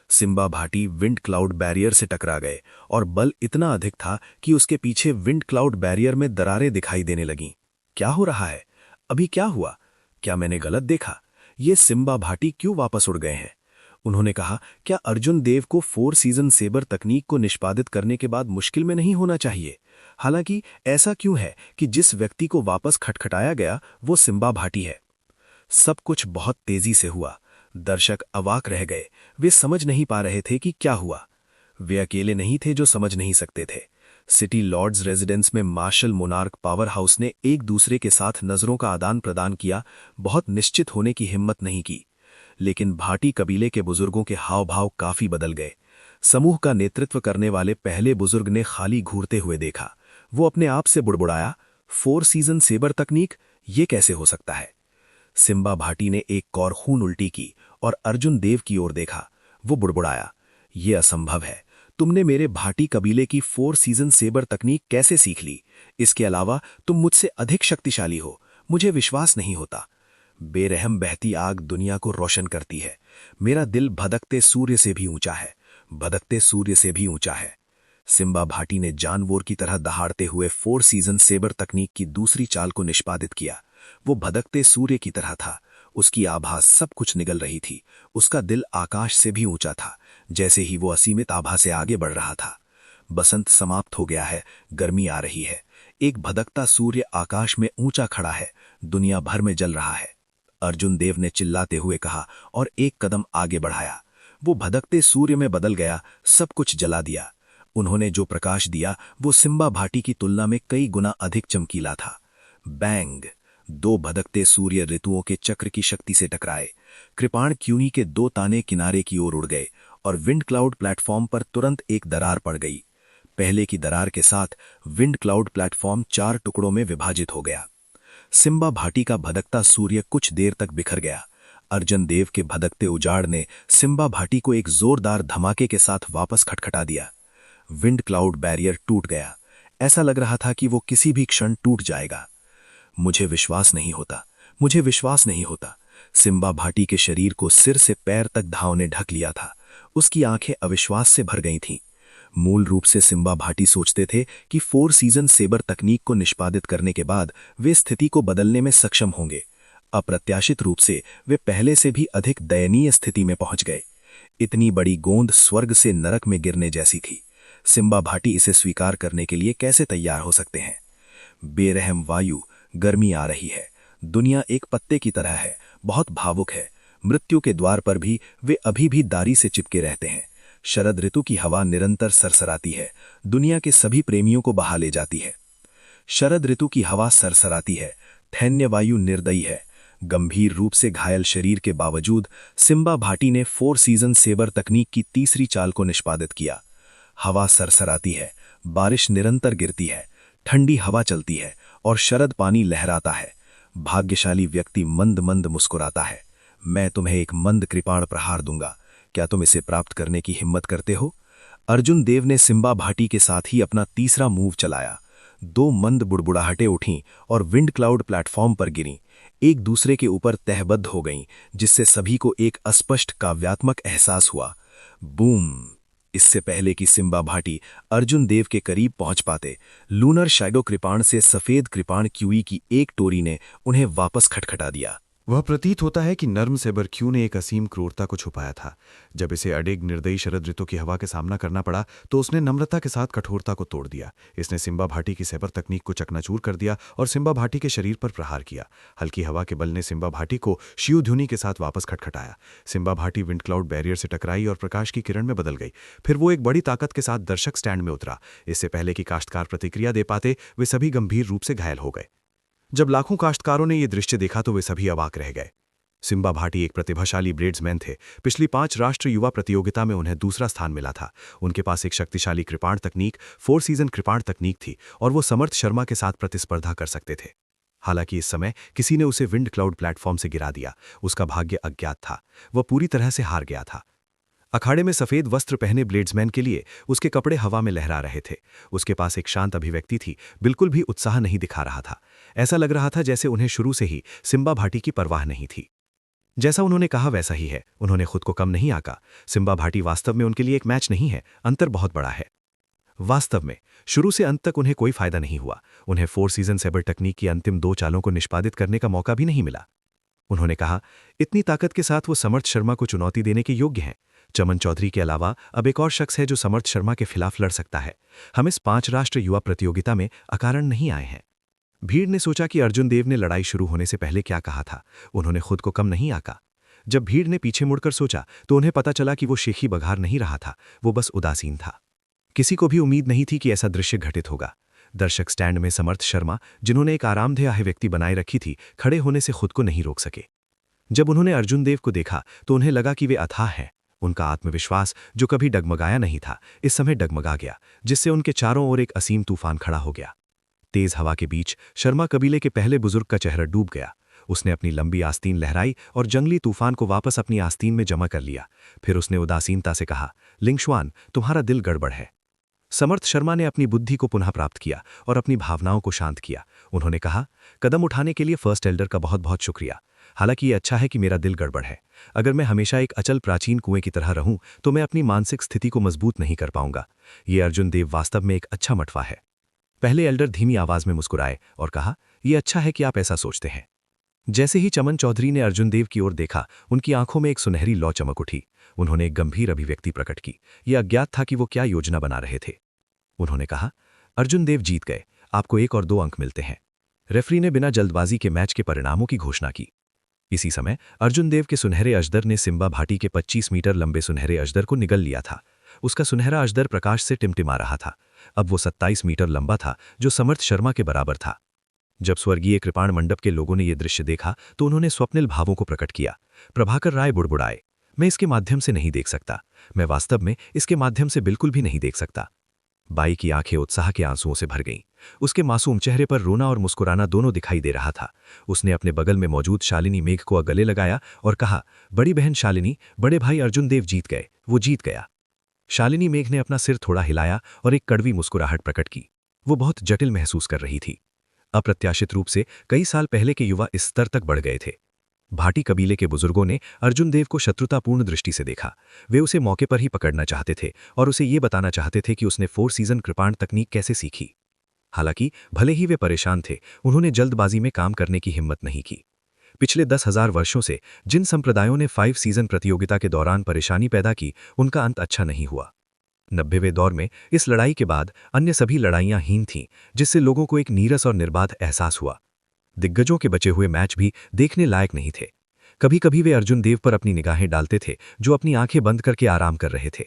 Simba Bhati wind cloud barrier से टकरा गए और बल इतना अधिक था कि उसके पीछे विंड क्लाउड बैरियर में दरारें दिखाई देने लगीं। क्या हो रहा है? अभी क्या हुआ? क्या मैंने गलत देखा? ये सिम्बा भाटी क्यों वापस उड़ गए हैं? उन्होंने कहा, क्या अर्जुन देव को 4 सीजन सेबर तकनीक को निष्पादित करने के बाद मुश्किल में नहीं होना चाहिए? हालांकि ऐसा क्यों है कि जिस व्यक्ति को वापस खटखटाया गया वो सिम्बा भाटी है? सब कुछ बहुत तेजी से हुआ। दर्शक अवाक रह गए। वे समझ नहीं पा रहे थे कि क्या हुआ। वे अकेले नहीं थे जो समझ नहीं सकते थे। सिटी लॉर्ड्स रेजिडेंस में मार्शल मोनार्क पावर हाउस ने एक दूसरे के साथ नजरों का आदान प्रदान किया, बहुत निश्चित होने की हिम्मत नहीं की। लेकिन भाटी कबीले के बुजुर्गों के हाव भाव काफी बदल गए। समूह का नेतृत्व करने वाले पहले बुजुर्ग ने खाली घूरते हुए देखा। वो अपने आप से बुड़बुड़ाया, 4 सीजन सेबर तकनीक, ये कैसे हो सकता है? सिम्बा भाटी ने एक कौर खून उल्टी की और अर्जुन देव की ओर देखा। वो बुड़बुड़ाया, ये असंभव है। तुमने मेरे भाटी कबीले की 4 सीजन सेबर तकनीक कैसे सीख ली? इसके अलावा तुम मुझसे अधिक शक्तिशाली हो, मुझे विश्वास नहीं होता। बेरहम बहती आग दुनिया को रोशन करती है। मेरा दिल भदकते सूर्य से भी ऊंचा है, भदकते सूर्य से भी ऊंचा है। सिम्बा भाटी ने जानवर की तरह दहाड़ते हुए 4 सीजन सेबर तकनीक की दूसरी चाल को निष्पादित किया। वो भदकते सूर्य की तरह था। उसकी आभा सब कुछ निगल रही थी। उसका दिल आकाश से भी ऊंचा था। जैसे ही वो असीमित आभा से आगे बढ़ रहा था। बसंत समाप्त हो गया है, गर्मी आ रही है। एक भदकता सूर्य आकाश में ऊंचा खड़ा है, दुनिया भर में जल रहा है। अर्जुन देव ने चिल्लाते हुए कहा और एक कदम आगे बढ़ाया। वो भदकते सूर्य में बदल गया, सब कुछ जला दिया। उन्होंने जो प्रकाश दिया वो सिम्बा भाटी की तुलना में कई गुना अधिक चमकीला था। बैंग! 2 भदकते सूर्य ऋतुओं के चक्र की शक्ति से टकराए। कृपाण क्यूनी के 2 ताने किनारे की ओर उड़ गए और विंड क्लाउड प्लेटफॉर्म पर तुरंत एक दरार पड़ गई। पहले की दरार के साथ विंड क्लाउड प्लेटफॉर्म 4 टुकड़ों में विभाजित हो गया। सिम्बा भाटी का भदकता सूर्य कुछ देर तक बिखर गया। अर्जुन देव के भदकते उजाड़ ने सिम्बा भाटी को एक जोरदार धमाके के साथ वापस खटखटा दिया। विंड क्लाउड बैरियर टूट गया। ऐसा लग रहा था कि वो किसी भी क्षण टूट जाएगा। मुझे विश्वास नहीं होता, मुझे विश्वास नहीं होता। सिम्बा भाटी के शरीर को सिर से पैर तक घाव ने ढक लिया था। उसकी आंखें अविश्वास से भर गई थीं। मूल रूप से सिम्बा भाटी सोचते थे कि 4 सीजन सेबर तकनीक को निष्पादित करने के बाद वे स्थिति को बदलने में सक्षम होंगे। अप्रत्याशित रूप से वे पहले से भी अधिक दयनीय स्थिति में पहुंच गए। इतनी बड़ी गोंद स्वर्ग से नरक में गिरने जैसी थी। सिम्बा भाटी इसे स्वीकार करने के लिए कैसे तैयार हो सकते हैं? बेरहम वायु, गर्मी आ रही है। दुनिया एक पत्ते की तरह है, बहुत भावुक है। मृत्यु के द्वार पर भी वे अभी भी दारी से चिपके रहते हैं। शरद ऋतु की हवा निरंतर सरसराती है, दुनिया के सभी प्रेमियों को बहा ले जाती है। शरद ऋतु की हवा सरसराती है, धैन्य वायु निर्दयी है। गंभीर रूप से घायल शरीर के बावजूद सिम्बा भाटी ने 4 सीजन सेबर तकनीक की तीसरी चाल को निष्पादित किया। हवा सरसराती है, बारिश निरंतर गिरती है, ठंडी हवा चलती है और शरद पानी लहराता है। भाग्यशाली व्यक्ति मंद मंद मुस्कुराता है। मैं तुम्हें एक मंद कृपाण प्रहार दूंगा, क्या तुम इसे प्राप्त करने की हिम्मत करते हो? अर्जुन देव ने सिम्बा भाटी के साथ ही अपना तीसरा मूव चलाया। 2 मंद बुड़बुड़ाहटें उठीं और विंड क्लाउड प्लेटफॉर्म पर गिरीं, एक दूसरे के ऊपर तहबद्ध हो गईं, जिससे सभी को एक अस्पष्ट काव्यात्मक एहसास हुआ। बूम! इससे पहले कि सिम्बा भाटी अर्जुन देव के करीब पहुंच पाते, लूनर शैडो कृपाण से सफेद कृपाण क्यूई की एक टोरी ने उन्हें वापस खटखटा दिया। वह प्रतीत होता है कि नर्म सेबर क्यू ने एक असीम क्रूरता को छुपाया था। जब इसे अडेग निर्दयी शरद ऋतु की हवा के सामना करना पड़ा तो उसने नम्रता के साथ कठोरता को तोड़ दिया। इसने सिम्बा भाटी की सेबर तकनीक को चकनाचूर कर दिया और सिम्बा भाटी के शरीर पर प्रहार किया। हल्की हवा के बल ने सिम्बा भाटी को शिव ध्वनि के साथ वापस खटखटाया। Simba Bhati wind cloud barrier से टकराई और प्रकाश की किरण में बदल गई। फिर वो एक बड़ी ताकत के साथ दर्शक स्टैंड में उतरा। इससे पहले कि काश्तकार प्रतिक्रिया दे पाते, वे सभी गंभीर रूप से घायल हो गए। जब लाखों काश्तकारों ने यह दृश्य देखा तो वे सभी अवाक रह गए। सिम्बा भाटी एक प्रतिभाशाली ब्लेड्समैन थे। पिछली 5 राष्ट्रीय युवा प्रतियोगिता में उन्हें दूसरा स्थान मिला था। उनके पास एक शक्तिशाली कृपाण तकनीक 4 सीजन कृपाण तकनीक थी और वो समर्थ शर्मा के साथ प्रतिस्पर्धा कर सकते थे। हालांकि इस समय किसी ने उसे विंड क्लाउड प्लेटफॉर्म से गिरा दिया। उसका भाग्य अज्ञात था, वह पूरी तरह से हार गया था। अखाड़े में सफेद वस्त्र पहने ब्लेड्समैन के लिए उसके कपड़े हवा में लहरा रहे थे। उसके पास एक शांत अभिव्यक्ति थी, बिल्कुल भी उत्साह नहीं दिखा रहा था। ऐसा लग रहा था जैसे उन्हें शुरू से ही सिम्बा भाटी की परवाह नहीं थी। जैसा उन्होंने कहा वैसा ही है, उन्होंने खुद को कम नहीं आंका। सिम्बा भाटी वास्तव में उनके लिए एक मैच नहीं है, अंतर बहुत बड़ा है। वास्तव में शुरू से अंत तक उन्हें कोई फायदा नहीं हुआ। उन्हें 4 सीजन सेबर तकनीक की अंतिम 2 चालों को निष्पादित करने का मौका भी नहीं मिला। उन्होंने कहा, इतनी ताकत के साथ वो समर्थ शर्मा को चुनौती देने के योग्य हैं। चमन चौधरी के अलावा अब एक और शख्स है जो समर्थ शर्मा के खिलाफ लड़ सकता है। हम इस 5 राष्ट्रीय युवा प्रतियोगिता में अकारण नहीं आए हैं। भीड़ ने सोचा कि अर्जुन देव ने लड़ाई शुरू होने से पहले क्या कहा था। उन्होंने खुद को कम नहीं आंका। जब भीड़ ने पीछे मुड़कर सोचा तो उन्हें पता चला कि वो शेखी बघार नहीं रहा था, वो बस उदासीन था। किसी को भी उम्मीद नहीं थी कि ऐसा दृश्य घटित होगा। दर्शक स्टैंड में समर्थ शर्मा, जिन्होंने एक आरामदेह व्यक्ति बनाए रखी थी, खड़े होने से खुद को नहीं रोक सके। जब उन्होंने अर्जुन देव को देखा तो उन्हें लगा कि वे अथाह हैं। उनका आत्मविश्वास, जो कभी डगमगाया नहीं था, इस समय डगमगा गया, जिससे उनके चारों ओर एक असीम तूफान खड़ा हो गया। तेज हवा के बीच शर्मा कबीले के पहले बुजुर्ग का चेहरा डूब गया। उसने अपनी लंबी आस्तीन लहराई और जंगली तूफान को वापस अपनी आस्तीन में जमा कर लिया। फिर उसने उदासीनता से कहा, लिंगश्वान, तुम्हारा दिल गड़बड़ है। समर्थ शर्मा ने अपनी बुद्धि को पुनः प्राप्त किया और अपनी भावनाओं को शांत किया। उन्होंने कहा, कदम उठाने के लिए फर्स्ट एल्डर का बहुत बहुत शुक्रिया। हालांकि ये अच्छा है कि मेरा दिल गड़बड़ है। अगर मैं हमेशा एक अचल प्राचीन कुएं की तरह रहूं तो मैं अपनी मानसिक स्थिति को मजबूत नहीं कर पाऊंगा। ये अर्जुन देव वास्तव में एक अच्छा मटवा है। पहले एल्डर धीमी आवाज में मुस्कुराए और कहा, यह अच्छा है कि आप ऐसा सोचते हैं। जैसे ही चमन चौधरी ने अर्जुन देव की ओर देखा, उनकी आंखों में एक सुनहरी लौ चमक उठी। उन्होंने एक गंभीर अभिव्यक्ति प्रकट की। यह अज्ञात था कि वो क्या योजना बना रहे थे। उन्होंने कहा, अर्जुन देव जीत गए, आपको 1 और 2 अंक मिलते हैं। रेफरी ने बिना जल्दबाजी के मैच के परिणामों की घोषणा की। इसी समय अर्जुन देव के सुनहरे अजदर ने सिम्बा भाटी के 25 मीटर लंबे सुनहरे अजदर को निगल लिया था। उसका सुनहरा अजदर प्रकाश से टिमटिमा रहा था। अब वो 27 मीटर लंबा था, जो समर्थ शर्मा के बराबर था। जब स्वर्गीय कृपाण मंडप के लोगों ने यह दृश्य देखा तो उन्होंने स्वप्निल भावों को प्रकट किया। प्रभाकर राय बुड़बुड़ाए, मैं इसके माध्यम से नहीं देख सकता, मैं वास्तव में इसके माध्यम से बिल्कुल भी नहीं देख सकता। बाई की आंखें उत्साह के आंसुओं से भर गईं। उसके मासूम चेहरे पर रोना और मुस्कुराना दोनों दिखाई दे रहा था। उसने अपने बगल में मौजूद शालिनी मेघ को गले लगाया और कहा, बड़ी बहन शालिनी, बड़े भाई अर्जुन देव जीत गए, वो जीत गया। शालिनी मेघ ने अपना सिर थोड़ा हिलाया और एक कड़वी मुस्कुराहट प्रकट की। वो बहुत जटिल महसूस कर रही थी। अप्रत्याशित रूप से कई साल पहले के युवा इस स्तर तक बढ़ गए थे। भाटी कबीले के बुजुर्गों ने अर्जुन देव को शत्रुतापूर्ण दृष्टि से देखा। वे उसे मौके पर ही पकड़ना चाहते थे और उसे ये बताना चाहते थे कि उसने 4 सीजन कृपाण तकनीक कैसे सीखी। हालांकि भले ही वे परेशान थे, उन्होंने जल्दबाजी में काम करने की हिम्मत नहीं की। पिछले 10,000 वर्षों से जिन संप्रदायों ने 5 सीजन प्रतियोगिता के दौरान परेशानी पैदा की, उनका अंत अच्छा नहीं हुआ। 90वें दौर में इस लड़ाई के बाद अन्य सभी लड़ाइयां हीन थीं, जिससे लोगों को एक नीरस और निर्बाध एहसास हुआ। दिग्गजों के बचे हुए मैच भी देखने लायक नहीं थे। कभी कभी वे अर्जुन देव पर अपनी निगाहें डालते थे, जो अपनी आंखें बंद करके आराम कर रहे थे।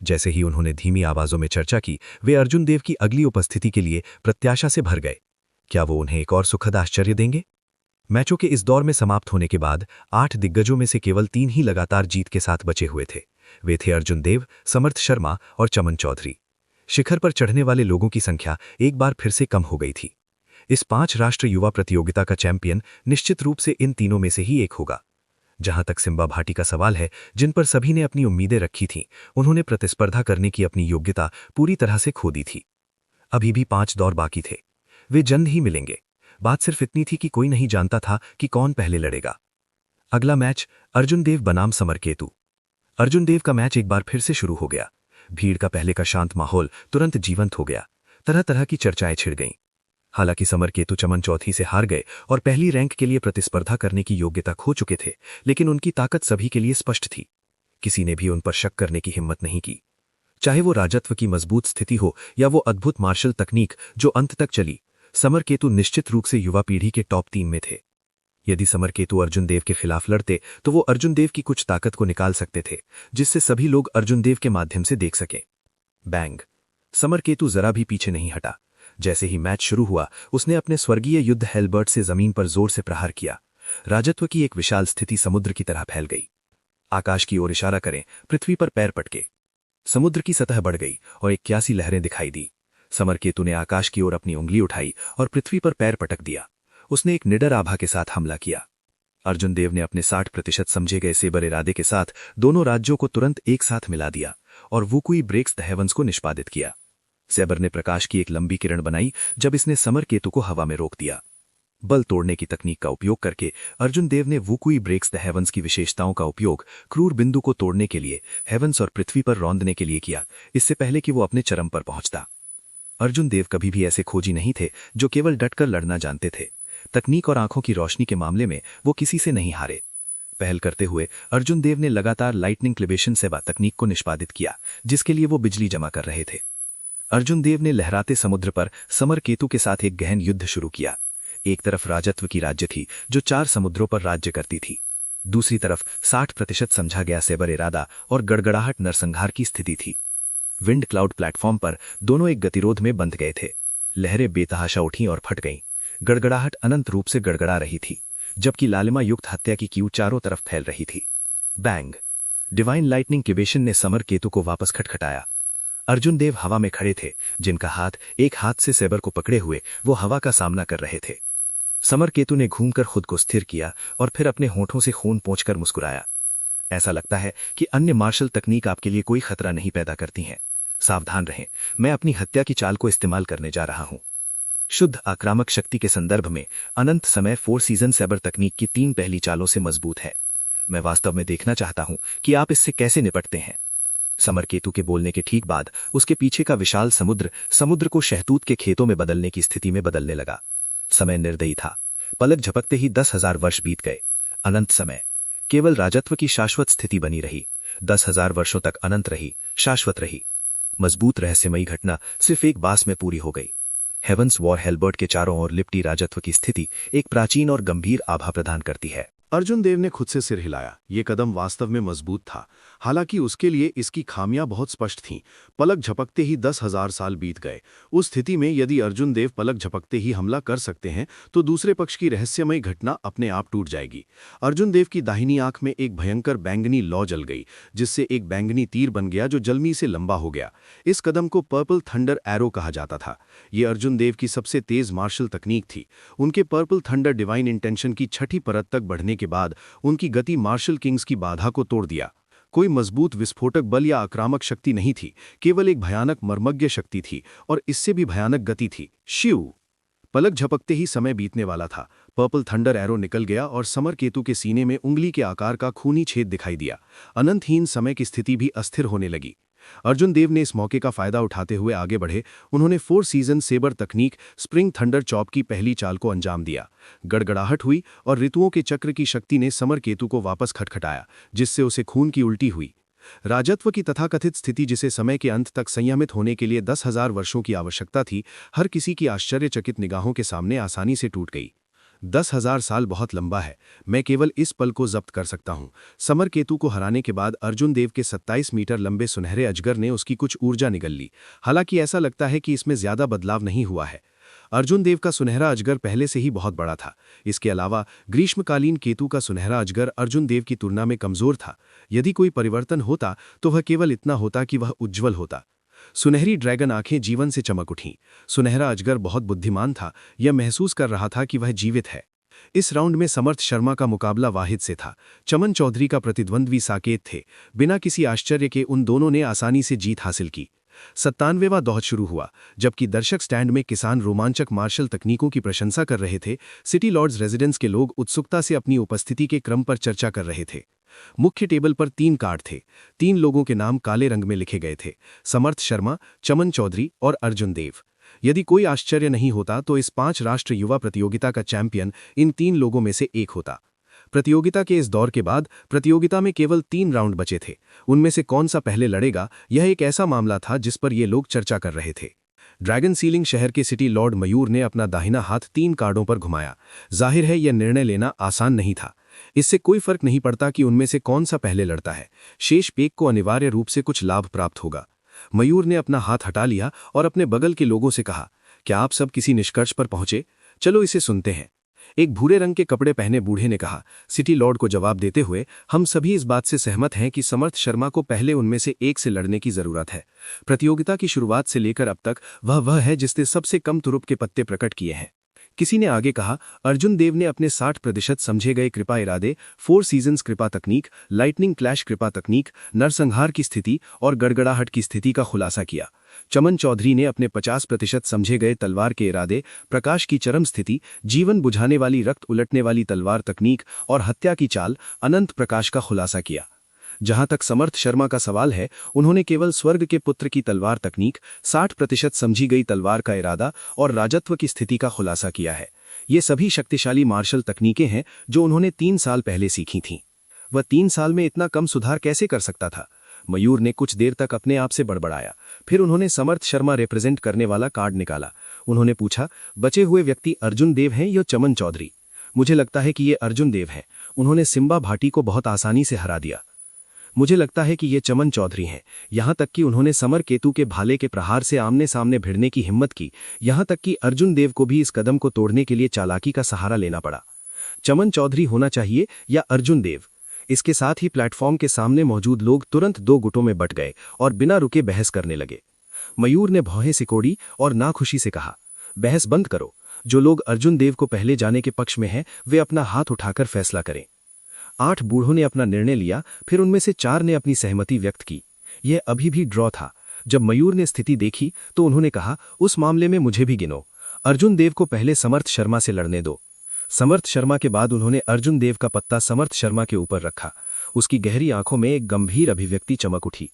जैसे ही उन्होंने धीमी आवाजों में चर्चा की, वे अर्जुन देव की अगली उपस्थिति के लिए प्रत्याशा से भर गए। क्या वो उन्हें एक और सुखद आश्चर्य देंगे? मैचों के इस दौर में समाप्त होने के बाद 8 दिग्गजों में से केवल 3 ही लगातार जीत के साथ बचे हुए थे। वे थे अर्जुन देव, समर्थ शर्मा और चमन चौधरी। शिखर पर चढ़ने वाले लोगों की संख्या एक बार फिर से कम हो गई थी। इस 5 राष्ट्र युवा प्रतियोगिता का चैंपियन निश्चित रूप से इन तीनों में से ही एक होगा। जहां तक सिम्बा भाटी का सवाल है, जिन पर सभी ने अपनी उम्मीदें रखी थीं, उन्होंने प्रतिस्पर्धा करने की अपनी योग्यता पूरी तरह से खो दी थी। अभी भी 5 दौर बाकी थे। वे जल्द ही मिलेंगे। बात सिर्फ इतनी थी कि कोई नहीं जानता था कि कौन पहले लड़ेगा। अगला मैच अर्जुन देव बनाम समरकेतु। अर्जुन देव का मैच एक बार फिर से शुरू हो गया। भीड़ का पहले का शांत माहौल तुरंत जीवंत हो गया। तरह तरह की चर्चाएं छिड़ गईं। हालांकि समरकेतु चमन चौधरी से हार गए और पहली रैंक के लिए प्रतिस्पर्धा करने की योग्यता खो चुके थे, लेकिन उनकी ताकत सभी के लिए स्पष्ट थी। किसी ने भी उन पर शक करने की हिम्मत नहीं की। चाहे वो राजत्व की मजबूत स्थिति हो या वो अद्भुत मार्शल तकनीक जो अंत तक चली, समरकेतु निश्चित रूप से युवा पीढ़ी के टॉप 3 में थे। यदि समरकेतु अर्जुन देव के खिलाफ लड़ते तो वो अर्जुन देव की कुछ ताकत को निकाल सकते थे, जिससे सभी लोग अर्जुन देव के माध्यम से देख सकें। बैंग! समरकेतु जरा भी पीछे नहीं हटा। जैसे ही मैच शुरू हुआ, उसने अपने स्वर्गीय युद्ध हेलबर्ट से जमीन पर जोर से प्रहार किया। राजत्व की एक विशाल स्थिति समुद्र की तरह फैल गई। आकाश की ओर इशारा करें, पृथ्वी पर पैर पटके। समुद्र की सतह बढ़ गई और 81 लहरें दिखाई दी। समरकेतु ने आकाश की ओर अपनी उंगली उठाई और पृथ्वी पर पैर पटक दिया। उसने एक निडर आभा के साथ हमला किया। अर्जुन देव ने अपने 60% समझे गए सेबर इरादे के साथ दोनों राज्यों को तुरंत एक साथ मिला दिया और वुकुई ब्रेक्स द हेवंस को निष्पादित किया। सेबर ने प्रकाश की एक लंबी किरण बनाई जब इसने समरकेतु को हवा में रोक दिया। बल तोड़ने की तकनीक का उपयोग करके अर्जुन देव ने वुकुई ब्रेक्स द हेवंस की विशेषताओं का उपयोग क्रूर बिंदु को तोड़ने के लिए, हेवंस और पृथ्वी पर रौंदने के लिए किया, इससे पहले कि वो अपने चरम पर पहुंचता। अर्जुन देव कभी भी ऐसे खोजी नहीं थे जो केवल डटकर लड़ना जानते थे। तकनीक और आंखों की रोशनी के मामले में वो किसी से नहीं हारे। पहल करते हुए अर्जुन देव ने लगातार लाइटनिंग क्लिबेशन सेवा तकनीक को निष्पादित किया, जिसके लिए वो बिजली जमा कर रहे थे। अर्जुन देव ने लहराते समुद्र पर समरकेतु के साथ एक गहन युद्ध शुरू किया। एक तरफ राजत्व की राज्य थी जो 4 समुद्रों पर राज्य करती थी। दूसरी तरफ 60% समझा गया सेबर इरादा और गड़गड़ाहट नरसंहार की स्थिति थी। विंड क्लाउड प्लेटफॉर्म पर दोनों एक गतिरोध में बंध गए थे। लहरें बेतहाशा उठीं और फट गईं। गड़गड़ाहट अनंत रूप से गड़गड़ा रही थी, जबकि लालिमा युक्त हत्या की कीव चारों तरफ फैल रही थी। बैंग! डिवाइन लाइटनिंग किबेशन ने समर केतु को वापस खटखटाया। अर्जुन देव हवा में खड़े थे, जिनका हाथ एक हाथ से सेबर को पकड़े हुए वो हवा का सामना कर रहे थे। समर केतु ने घूमकर खुद को स्थिर किया और फिर अपने होठों से खून पोंछकर मुस्कुराया। ऐसा लगता है कि अन्य मार्शल तकनीक आपके लिए कोई खतरा नहीं पैदा करती हैं। सावधान रहें, मैं अपनी हत्या की चाल को इस्तेमाल करने जा रहा हूं। शुद्ध आक्रामक शक्ति के संदर्भ में अनंत समय 4 सीजन सेबर तकनीक की 3 पहली चालों से मजबूत है। मैं वास्तव में देखना चाहता हूं कि आप इससे कैसे निपटते हैं। समर केतु के बोलने के ठीक बाद उसके पीछे का विशाल समुद्र को शहतूत के खेतों में बदलने की स्थिति में बदलने लगा। समय निर्दयी था। पलक झपकते ही 10,000 वर्ष बीत गए। अनंत समय केवल राजत्व की शाश्वत स्थिति बनी रही। 10,000 वर्षों तक अनंत रही, शाश्वत रही। मजबूत रहस्यमयी घटना सिर्फ एक बास में पूरी हो गई। हेवंस वॉर हेल्बर्ट के चारों ओर लिपटी राजत्व की स्थिति एक प्राचीन और गंभीर आभा प्रदान करती है। अर्जुन देव ने खुद से सिर हिलाया। ये कदम वास्तव में मजबूत था, हालांकि उसके लिए इसकी खामियां बहुत स्पष्ट थीं। पलक झपकते ही 10,000 साल बीत गए। उस स्थिति में यदि अर्जुन देव पलक झपकते ही हमला कर सकते हैं तो दूसरे पक्ष की रहस्यमयी घटना अपने आप टूट जाएगी। अर्जुन देव की दाहिनी आंख में एक भयंकर बैंगनी लौ जल गई, जिससे एक बैंगनी तीर बन गया जो जलमी से लंबा हो गया। इस कदम को पर्पल थंडर एरो कहा जाता था। ये अर्जुन देव की सबसे तेज मार्शल तकनीक थी। उनके पर्पल थंडर डिवाइन इंटेंशन की छठी परत तक बढ़ने के बाद उनकी गति मार्शल किंग्स की बाधा को तोड़ दिया। कोई मजबूत विस्फोटक बल या आक्रामक शक्ति नहीं थी, केवल एक भयानक मर्मज्ञ शक्ति थी और इससे भी भयानक गति थी। शिव! पलक झपकते ही समय बीतने वाला था। पर्पल थंडर एरो निकल गया और समर केतु के सीने में उंगली के आकार का खूनी छेद दिखाई दिया। अनंतहीन समय की स्थिति भी अस्थिर होने लगी। अर्जुन देव ने इस मौके का फायदा उठाते हुए आगे बढ़े। उन्होंने 4 सीजन सेबर तकनीक स्प्रिंग थंडर चॉप की पहली चाल को अंजाम दिया। गड़गड़ाहट हुई और ऋतुओं के चक्र की शक्ति ने समर केतु को वापस खटखटाया, जिससे उसे खून की उल्टी हुई। राजत्व की तथाकथित स्थिति, जिसे समय के अंत तक संयमित होने के लिए 10,000 वर्षों की आवश्यकता थी, हर किसी की आश्चर्यचकित निगाहों के सामने आसानी से टूट गई। 10,000 साल बहुत लंबा है। मैं केवल इस पल को जब्त कर सकता हूं। समर केतु को हराने के बाद अर्जुन देव के 27 मीटर लंबे सुनहरे अजगर ने उसकी कुछ ऊर्जा निगल ली। हालांकि ऐसा लगता है कि इसमें ज्यादा बदलाव नहीं हुआ है। अर्जुन देव का सुनहरा अजगर पहले से ही बहुत बड़ा था। इसके अलावा ग्रीष्मकालीन केतु का सुनहरा अजगर अर्जुन देव की तुलना में कमजोर था। यदि कोई परिवर्तन होता तो वह केवल इतना होता कि वह उज्ज्वल होता। सुनहरी ड्रैगन आंखें जीवन से चमक उठीं। सुनहरा अजगर बहुत बुद्धिमान था। यह महसूस कर रहा था कि वह जीवित है। इस राउंड में समर्थ शर्मा का मुकाबला वाहिद से था। चमन चौधरी का प्रतिद्वंद्वी साकेत थे। बिना किसी आश्चर्य के उन दोनों ने आसानी से जीत हासिल की। 97वां दौर शुरू हुआ। जबकि दर्शक स्टैंड में किसान रोमांचक मार्शल तकनीकों की प्रशंसा कर रहे थे, सिटी लॉर्ड्स रेजिडेंस के लोग उत्सुकता से अपनी उपस्थिति के क्रम पर चर्चा कर रहे थे। मुख्य टेबल पर 3 कार्ड थे। 3 लोगों के नाम काले रंग में लिखे गए थे: समर्थ शर्मा, चमन चौधरी और अर्जुन देव। यदि कोई आश्चर्य नहीं होता तो इस 5 राष्ट्र युवा प्रतियोगिता का चैंपियन इन 3 लोगों में से एक होता। प्रतियोगिता के इस दौर के बाद प्रतियोगिता में केवल 3 राउंड बचे थे। उनमें से कौन सा पहले लड़ेगा, यह एक ऐसा मामला था जिस पर ये लोग चर्चा कर रहे थे। ड्रैगन सीलिंग शहर के सिटी लॉर्ड मयूर ने अपना दाहिना हाथ 3 कार्डों पर घुमाया। जाहिर है यह निर्णय लेना आसान नहीं था। इससे कोई फर्क नहीं पड़ता कि उनमें से कौन सा पहले लड़ता है। शेष पेक को अनिवार्य रूप से कुछ लाभ प्राप्त होगा। मयूर ने अपना हाथ हटा लिया और अपने बगल के लोगों से कहा, क्या आप सब किसी निष्कर्ष पर पहुंचे? चलो इसे सुनते हैं। एक भूरे रंग के कपड़े पहने बूढ़े ने कहा। सिटी लॉर्ड को जवाब देते हुए, हम सभी इस बात से सहमत हैं कि समर्थ शर्मा को पहले उनमें से एक से लड़ने की जरूरत है। प्रतियोगिता की शुरुआत से लेकर अब तक वह है जिसने सबसे कम तुरुप के पत्ते प्रकट किए हैं। किसी ने आगे कहा, अर्जुन देव ने अपने 60% समझे गए कृपा इरादे, 4 सीजन्स कृपा तकनीक, लाइटनिंग क्लैश कृपा तकनीक, नरसंहार की स्थिति और गड़गड़ाहट की स्थिति का खुलासा किया। चमन चौधरी ने अपने 50% समझे गए तलवार के इरादे, प्रकाश की चरम स्थिति, जीवन बुझाने वाली रक्त उलटने वाली तलवार तकनीक और हत्या की चाल, अनंत प्रकाश का खुलासा किया। जहां तक समर्थ शर्मा का सवाल है, उन्होंने केवल स्वर्ग के पुत्र की तलवार तकनीक, 60% समझी गई तलवार का इरादा और राजत्व की स्थिति का खुलासा किया है। ये सभी शक्तिशाली मार्शल तकनीकें हैं जो उन्होंने 3 साल पहले सीखी थीं। वह 3 साल में इतना कम सुधार कैसे कर सकता था? मयूर ने कुछ देर तक अपने आप से बड़बड़ाया। फिर उन्होंने समर्थ शर्मा रिप्रेजेंट करने वाला कार्ड निकाला। उन्होंने पूछा, बचे हुए व्यक्ति अर्जुन देव हैं या चमन चौधरी? मुझे लगता है कि ये अर्जुन देव हैं। उन्होंने सिम्बा भाटी को बहुत आसानी से हरा दिया। मुझे लगता है कि ये चमन चौधरी हैं। यहाँ तक कि उन्होंने समर केतु के भाले के प्रहार से आमने सामने भिड़ने की हिम्मत की। यहाँ तक कि अर्जुन देव को भी इस कदम को तोड़ने के लिए चालाकी का सहारा लेना पड़ा। चमन चौधरी होना चाहिए या अर्जुन देव? इसके साथ ही प्लेटफॉर्म के सामने मौजूद लोग तुरंत दो गुटों में बट गए और बिना रुके बहस करने लगे। मयूर ने भौहें सिकोड़ी और नाखुशी से कहा, बहस बंद करो। जो लोग अर्जुन देव को पहले जाने के पक्ष में हैं, वे अपना हाथ उठाकर फैसला करें। 8 बूढ़ों ने अपना निर्णय लिया, फिर उनमें से 4 ने अपनी सहमति व्यक्त की। यह अभी भी ड्रॉ था। जब मयूर ने स्थिति देखी तो उन्होंने कहा, उस मामले में मुझे भी गिनो। अर्जुन देव को पहले समर्थ शर्मा से लड़ने दो। समर्थ शर्मा के बाद उन्होंने अर्जुन देव का पत्ता समर्थ शर्मा के ऊपर रखा। उसकी गहरी आंखों में एक गंभीर अभिव्यक्ति चमक उठी।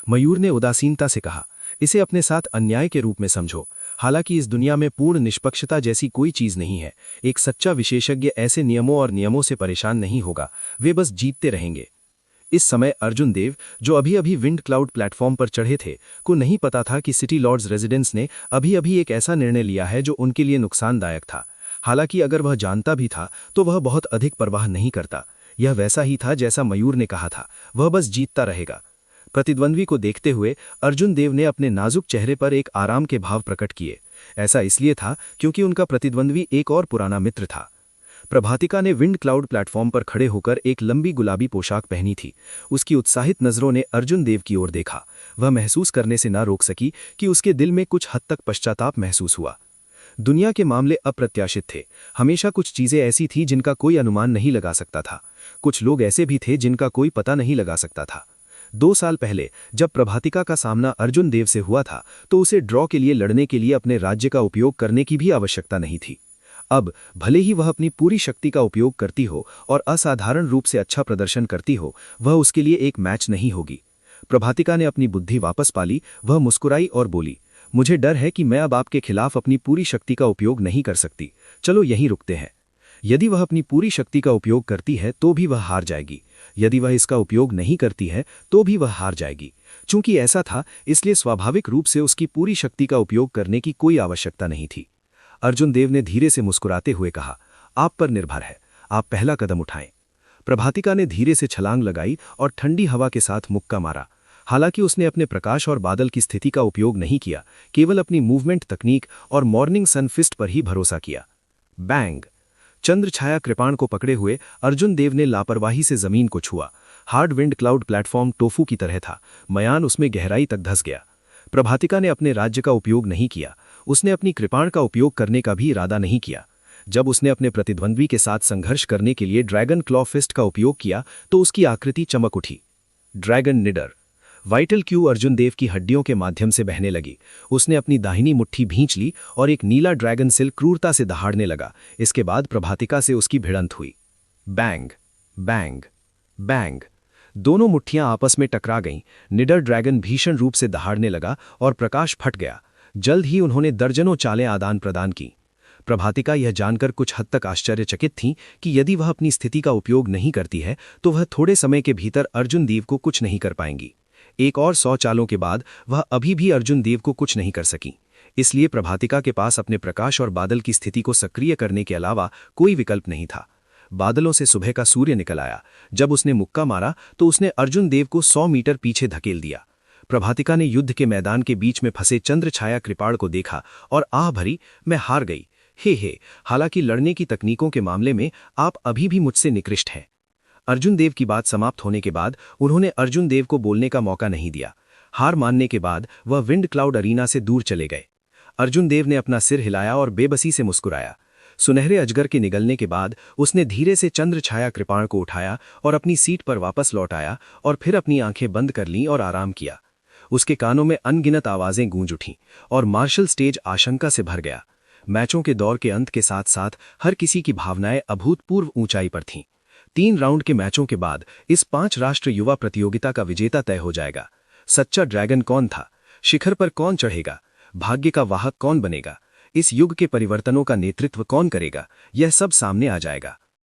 मयूर ने उदासीनता से कहा, इसे अपने साथ अन्याय के रूप में समझो। हालांकि इस दुनिया में पूर्ण निष्पक्षता जैसी कोई चीज नहीं है। एक सच्चा विशेषज्ञ ऐसे नियमों से परेशान नहीं होगा, वे बस जीतते रहेंगे। इस समय अर्जुन देव, जो अभी अभी विंड क्लाउड प्लेटफॉर्म पर चढ़े थे, को नहीं पता था कि सिटी लॉर्ड्स रेजिडेंस ने अभी अभी एक ऐसा निर्णय लिया है जो उनके लिए नुकसानदायक था। हालांकि अगर वह जानता भी था तो वह बहुत अधिक परवाह नहीं करता। यह वैसा ही था जैसा मयूर ने कहा था, वह बस जीतता रहेगा। प्रतिद्वंद्वी को देखते हुए अर्जुन देव ने अपने नाजुक चेहरे पर एक आराम के भाव प्रकट किए। ऐसा इसलिए था क्योंकि उनका प्रतिद्वंद्वी एक और पुराना मित्र था। प्रभातिका ने विंड क्लाउड प्लेटफॉर्म पर खड़े होकर एक लंबी गुलाबी पोशाक पहनी थी। उसकी उत्साहित नजरों ने अर्जुन देव की ओर देखा। वह महसूस करने से ना रोक सकी कि उसके दिल में कुछ हद तक पश्चाताप महसूस हुआ। दुनिया के मामले अप्रत्याशित थे। हमेशा कुछ चीजें ऐसी थी जिनका कोई अनुमान नहीं लगा सकता था। कुछ लोग ऐसे भी थे जिनका कोई पता नहीं लगा सकता था। 2 साल पहले जब प्रभातिका का सामना अर्जुन देव से हुआ था तो उसे ड्रॉ के लिए लड़ने के लिए अपने राज्य का उपयोग करने की भी आवश्यकता नहीं थी। अब भले ही वह अपनी पूरी शक्ति का उपयोग करती हो और असाधारण रूप से अच्छा प्रदर्शन करती हो, वह उसके लिए एक मैच नहीं होगी। प्रभातिका ने अपनी बुद्धि वापस पाली। वह मुस्कुराई और बोली, मुझे डर है कि मैं अब आपके खिलाफ अपनी पूरी शक्ति का उपयोग नहीं कर सकती। चलो यहीं रुकते हैं। यदि वह अपनी पूरी शक्ति का उपयोग करती है तो भी वह हार जाएगी। यदि वह इसका उपयोग नहीं करती है तो भी वह हार जाएगी। चूंकि ऐसा था, इसलिए स्वाभाविक रूप से उसकी पूरी शक्ति का उपयोग करने की कोई आवश्यकता नहीं थी। अर्जुन देव ने धीरे से मुस्कुराते हुए कहा, आप पर निर्भर है, आप पहला कदम उठाएं। प्रभातिका ने धीरे से छलांग लगाई और ठंडी हवा के साथ मुक्का मारा। हालांकि उसने अपने प्रकाश और बादल की स्थिति का उपयोग नहीं किया, केवल अपनी मूवमेंट तकनीक और मॉर्निंग सन फिस्ट पर ही भरोसा किया। बैंग! चंद्र छाया कृपाण को पकड़े हुए अर्जुन देव ने लापरवाही से जमीन को छुआ। Hard wind cloud platform tofu की तरह था। मयान उसमें गहराई तक धंस गया। प्रभातिका ने अपने राज्य का उपयोग नहीं किया। उसने अपनी कृपाण का उपयोग करने का भी इरादा नहीं किया। जब उसने अपने प्रतिद्वंद्वी के साथ संघर्ष करने के लिए ड्रैगन क्लॉ फिस्ट का उपयोग किया तो उसकी आकृति चमक उठी। ड्रैगन निडर! वाइटल क्यू अर्जुन देव की हड्डियों के माध्यम से बहने लगी। उसने अपनी दाहिनी मुट्ठी भींच ली और एक नीला ड्रैगन सिल क्रूरता से दहाड़ने लगा। इसके बाद प्रभातिका से उसकी भिड़ंत हुई। बैंग! बैंग! बैंग! दोनों मुट्ठियां आपस में टकरा गईं। निडर ड्रैगन भीषण रूप से दहाड़ने लगा और प्रकाश फट गया। जल्द ही उन्होंने दर्जनों चालें आदान प्रदान की। प्रभातिका यह जानकर कुछ हद तक आश्चर्यचकित थीं कि यदि वह अपनी स्थिति का उपयोग नहीं करती है तो वह थोड़े समय के भीतर अर्जुन देव को कुछ नहीं कर पाएंगी। एक और 100 चालों के बाद वह अभी भी अर्जुन देव को कुछ नहीं कर सकी। इसलिए प्रभातिका के पास अपने प्रकाश और बादल की स्थिति को सक्रिय करने के अलावा कोई विकल्प नहीं था। बादलों से सुबह का सूर्य निकल आया। जब उसने मुक्का मारा तो उसने अर्जुन देव को 100 मीटर पीछे धकेल दिया। प्रभातिका ने युद्ध के मैदान के बीच में फंसे चंद्र छाया कृपाण को देखा और आह भरी, मैं हार गई। हे, हालांकि लड़ने की तकनीकों के मामले में आप अभी भी मुझसे निकृष्ट हैं। अर्जुन देव की बात समाप्त होने के बाद उन्होंने अर्जुन देव को बोलने का मौका नहीं दिया। हार मानने के बाद वह विंड क्लाउड अरीना से दूर चले गए। अर्जुन देव ने अपना सिर हिलाया और बेबसी से मुस्कुराया। सुनहरे अजगर के निगलने के बाद उसने धीरे से चंद्र छाया कृपाण को उठाया और अपनी सीट पर वापस लौट आया और फिर अपनी आंखें बंद कर लीं और आराम किया। उसके कानों में अनगिनत आवाजें गूंज उठीं और मार्शल स्टेज आशंका से भर गया। मैचों के दौर के अंत के साथ साथ हर किसी की भावनाएं अभूतपूर्व ऊंचाई पर थीं। 3 राउंड के मैचों के बाद इस 5 राष्ट्र युवा प्रतियोगिता का विजेता तय हो जाएगा। सच्चा ड्रैगन कौन था? शिखर पर कौन चढ़ेगा? भाग्य का वाहक कौन बनेगा? इस युग के परिवर्तनों का नेतृत्व कौन करेगा? यह सब सामने आ जाएगा।